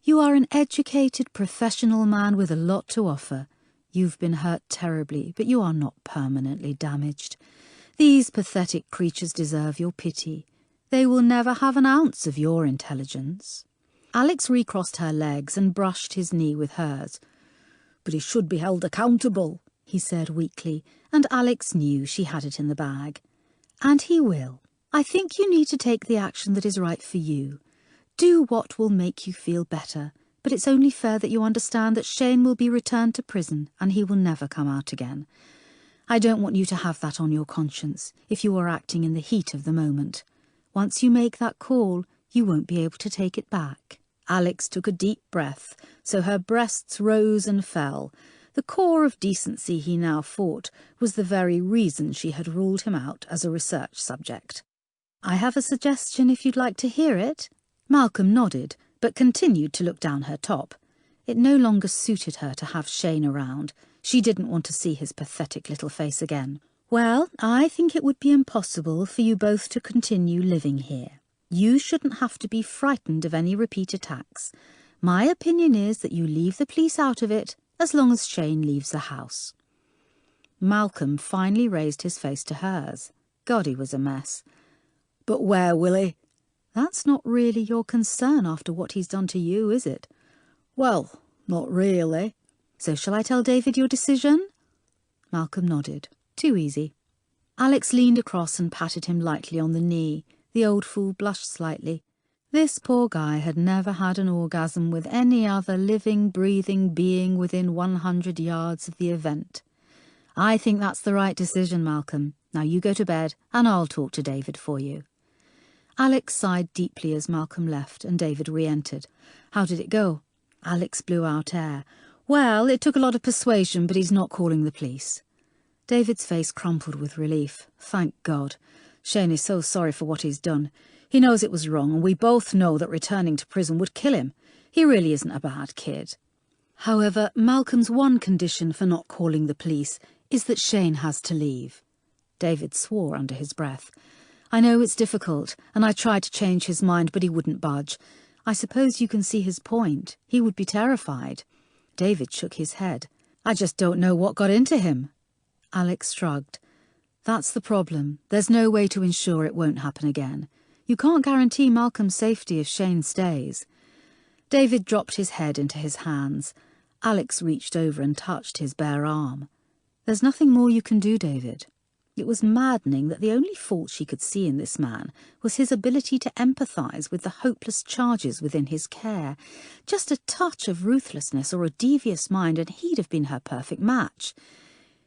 You are an educated, professional man with a lot to offer. You've been hurt terribly, but you are not permanently damaged. These pathetic creatures deserve your pity. They will never have an ounce of your intelligence." Alex recrossed her legs and brushed his knee with hers. "But he should be held accountable," he said weakly, and Alex knew she had it in the bag. "And he will. I think you need to take the action that is right for you. Do what will make you feel better, but it's only fair that you understand that Shane will be returned to prison and he will never come out again. I don't want you to have that on your conscience if you are acting in the heat of the moment. Once you make that call, you won't be able to take it back." Alex took a deep breath, so her breasts rose and fell. The core of decency he now fought was the very reason she had ruled him out as a research subject. I have a suggestion if you'd like to hear it. Malcolm nodded, but continued to look down her top. It no longer suited her to have Shane around. She didn't want to see his pathetic little face again. Well, I think it would be impossible for you both to continue living here. You shouldn't have to be frightened of any repeat attacks. My opinion is that you leave the police out of it as long as Shane leaves the house. Malcolm finally raised his face to hers. God, he was a mess. But where, Willie? That's not really your concern after what he's done to you, is it? Well, not really. So shall I tell David your decision? Malcolm nodded. Too easy. Alex leaned across and patted him lightly on the knee. The old fool blushed slightly. This poor guy had never had an orgasm with any other living, breathing being within 100 yards of the event. I think that's the right decision, Malcolm. Now you go to bed, and I'll talk to David for you. Alex sighed deeply as Malcolm left, and David re-entered. How did it go? Alex blew out air. Well, it took a lot of persuasion, but he's not calling the police. David's face crumpled with relief. Thank God. Shane is so sorry for what he's done. He knows it was wrong, and we both know that returning to prison would kill him. He really isn't a bad kid. However, Malcolm's one condition for not calling the police is that Shane has to leave. David swore under his breath. I know it's difficult, and I tried to change his mind, but he wouldn't budge. I suppose you can see his point. He would be terrified. David shook his head. I just don't know what got into him. Alex shrugged. That's the problem. There's no way to ensure it won't happen again. You can't guarantee Malcolm's safety if Shane stays. David dropped his head into his hands. Alex reached over and touched his bare arm. There's nothing more you can do, David. It was maddening that the only fault she could see in this man was his ability to empathise with the hopeless charges within his care. Just a touch of ruthlessness or a devious mind and he'd have been her perfect match.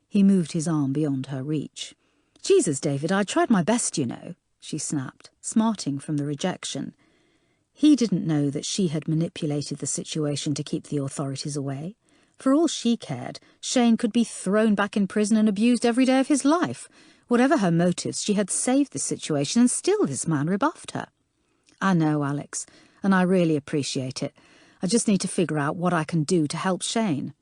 He moved his arm beyond her reach. Jesus, David, I tried my best, you know, she snapped, smarting from the rejection. He didn't know that she had manipulated the situation to keep the authorities away. For all she cared, Shane could be thrown back in prison and abused every day of his life. Whatever her motives, she had saved the situation, and still this man rebuffed her. I know, Alex, and I really appreciate it. I just need to figure out what I can do to help Shane.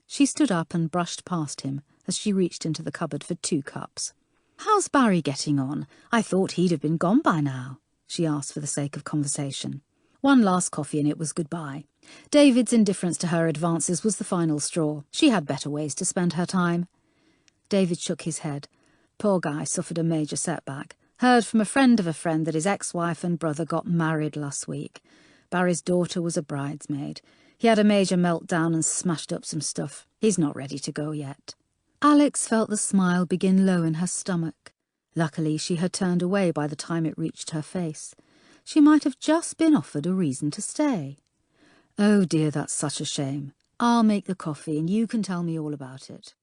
She stood up and brushed past him as she reached into the cupboard for 2 cups. How's Barry getting on? I thought he'd have been gone by now, she asked for the sake of conversation. One last coffee and it was goodbye. David's indifference to her advances was the final straw. She had better ways to spend her time. David shook his head. Poor guy suffered a major setback. Heard from a friend of a friend that his ex-wife and brother got married last week. Barry's daughter was a bridesmaid. He had a major meltdown and smashed up some stuff. He's not ready to go yet. Alex felt the smile begin low in her stomach. Luckily, she had turned away by the time it reached her face. She might have just been offered a reason to stay. Oh dear, that's such a shame. I'll make the coffee and you can tell me all about it.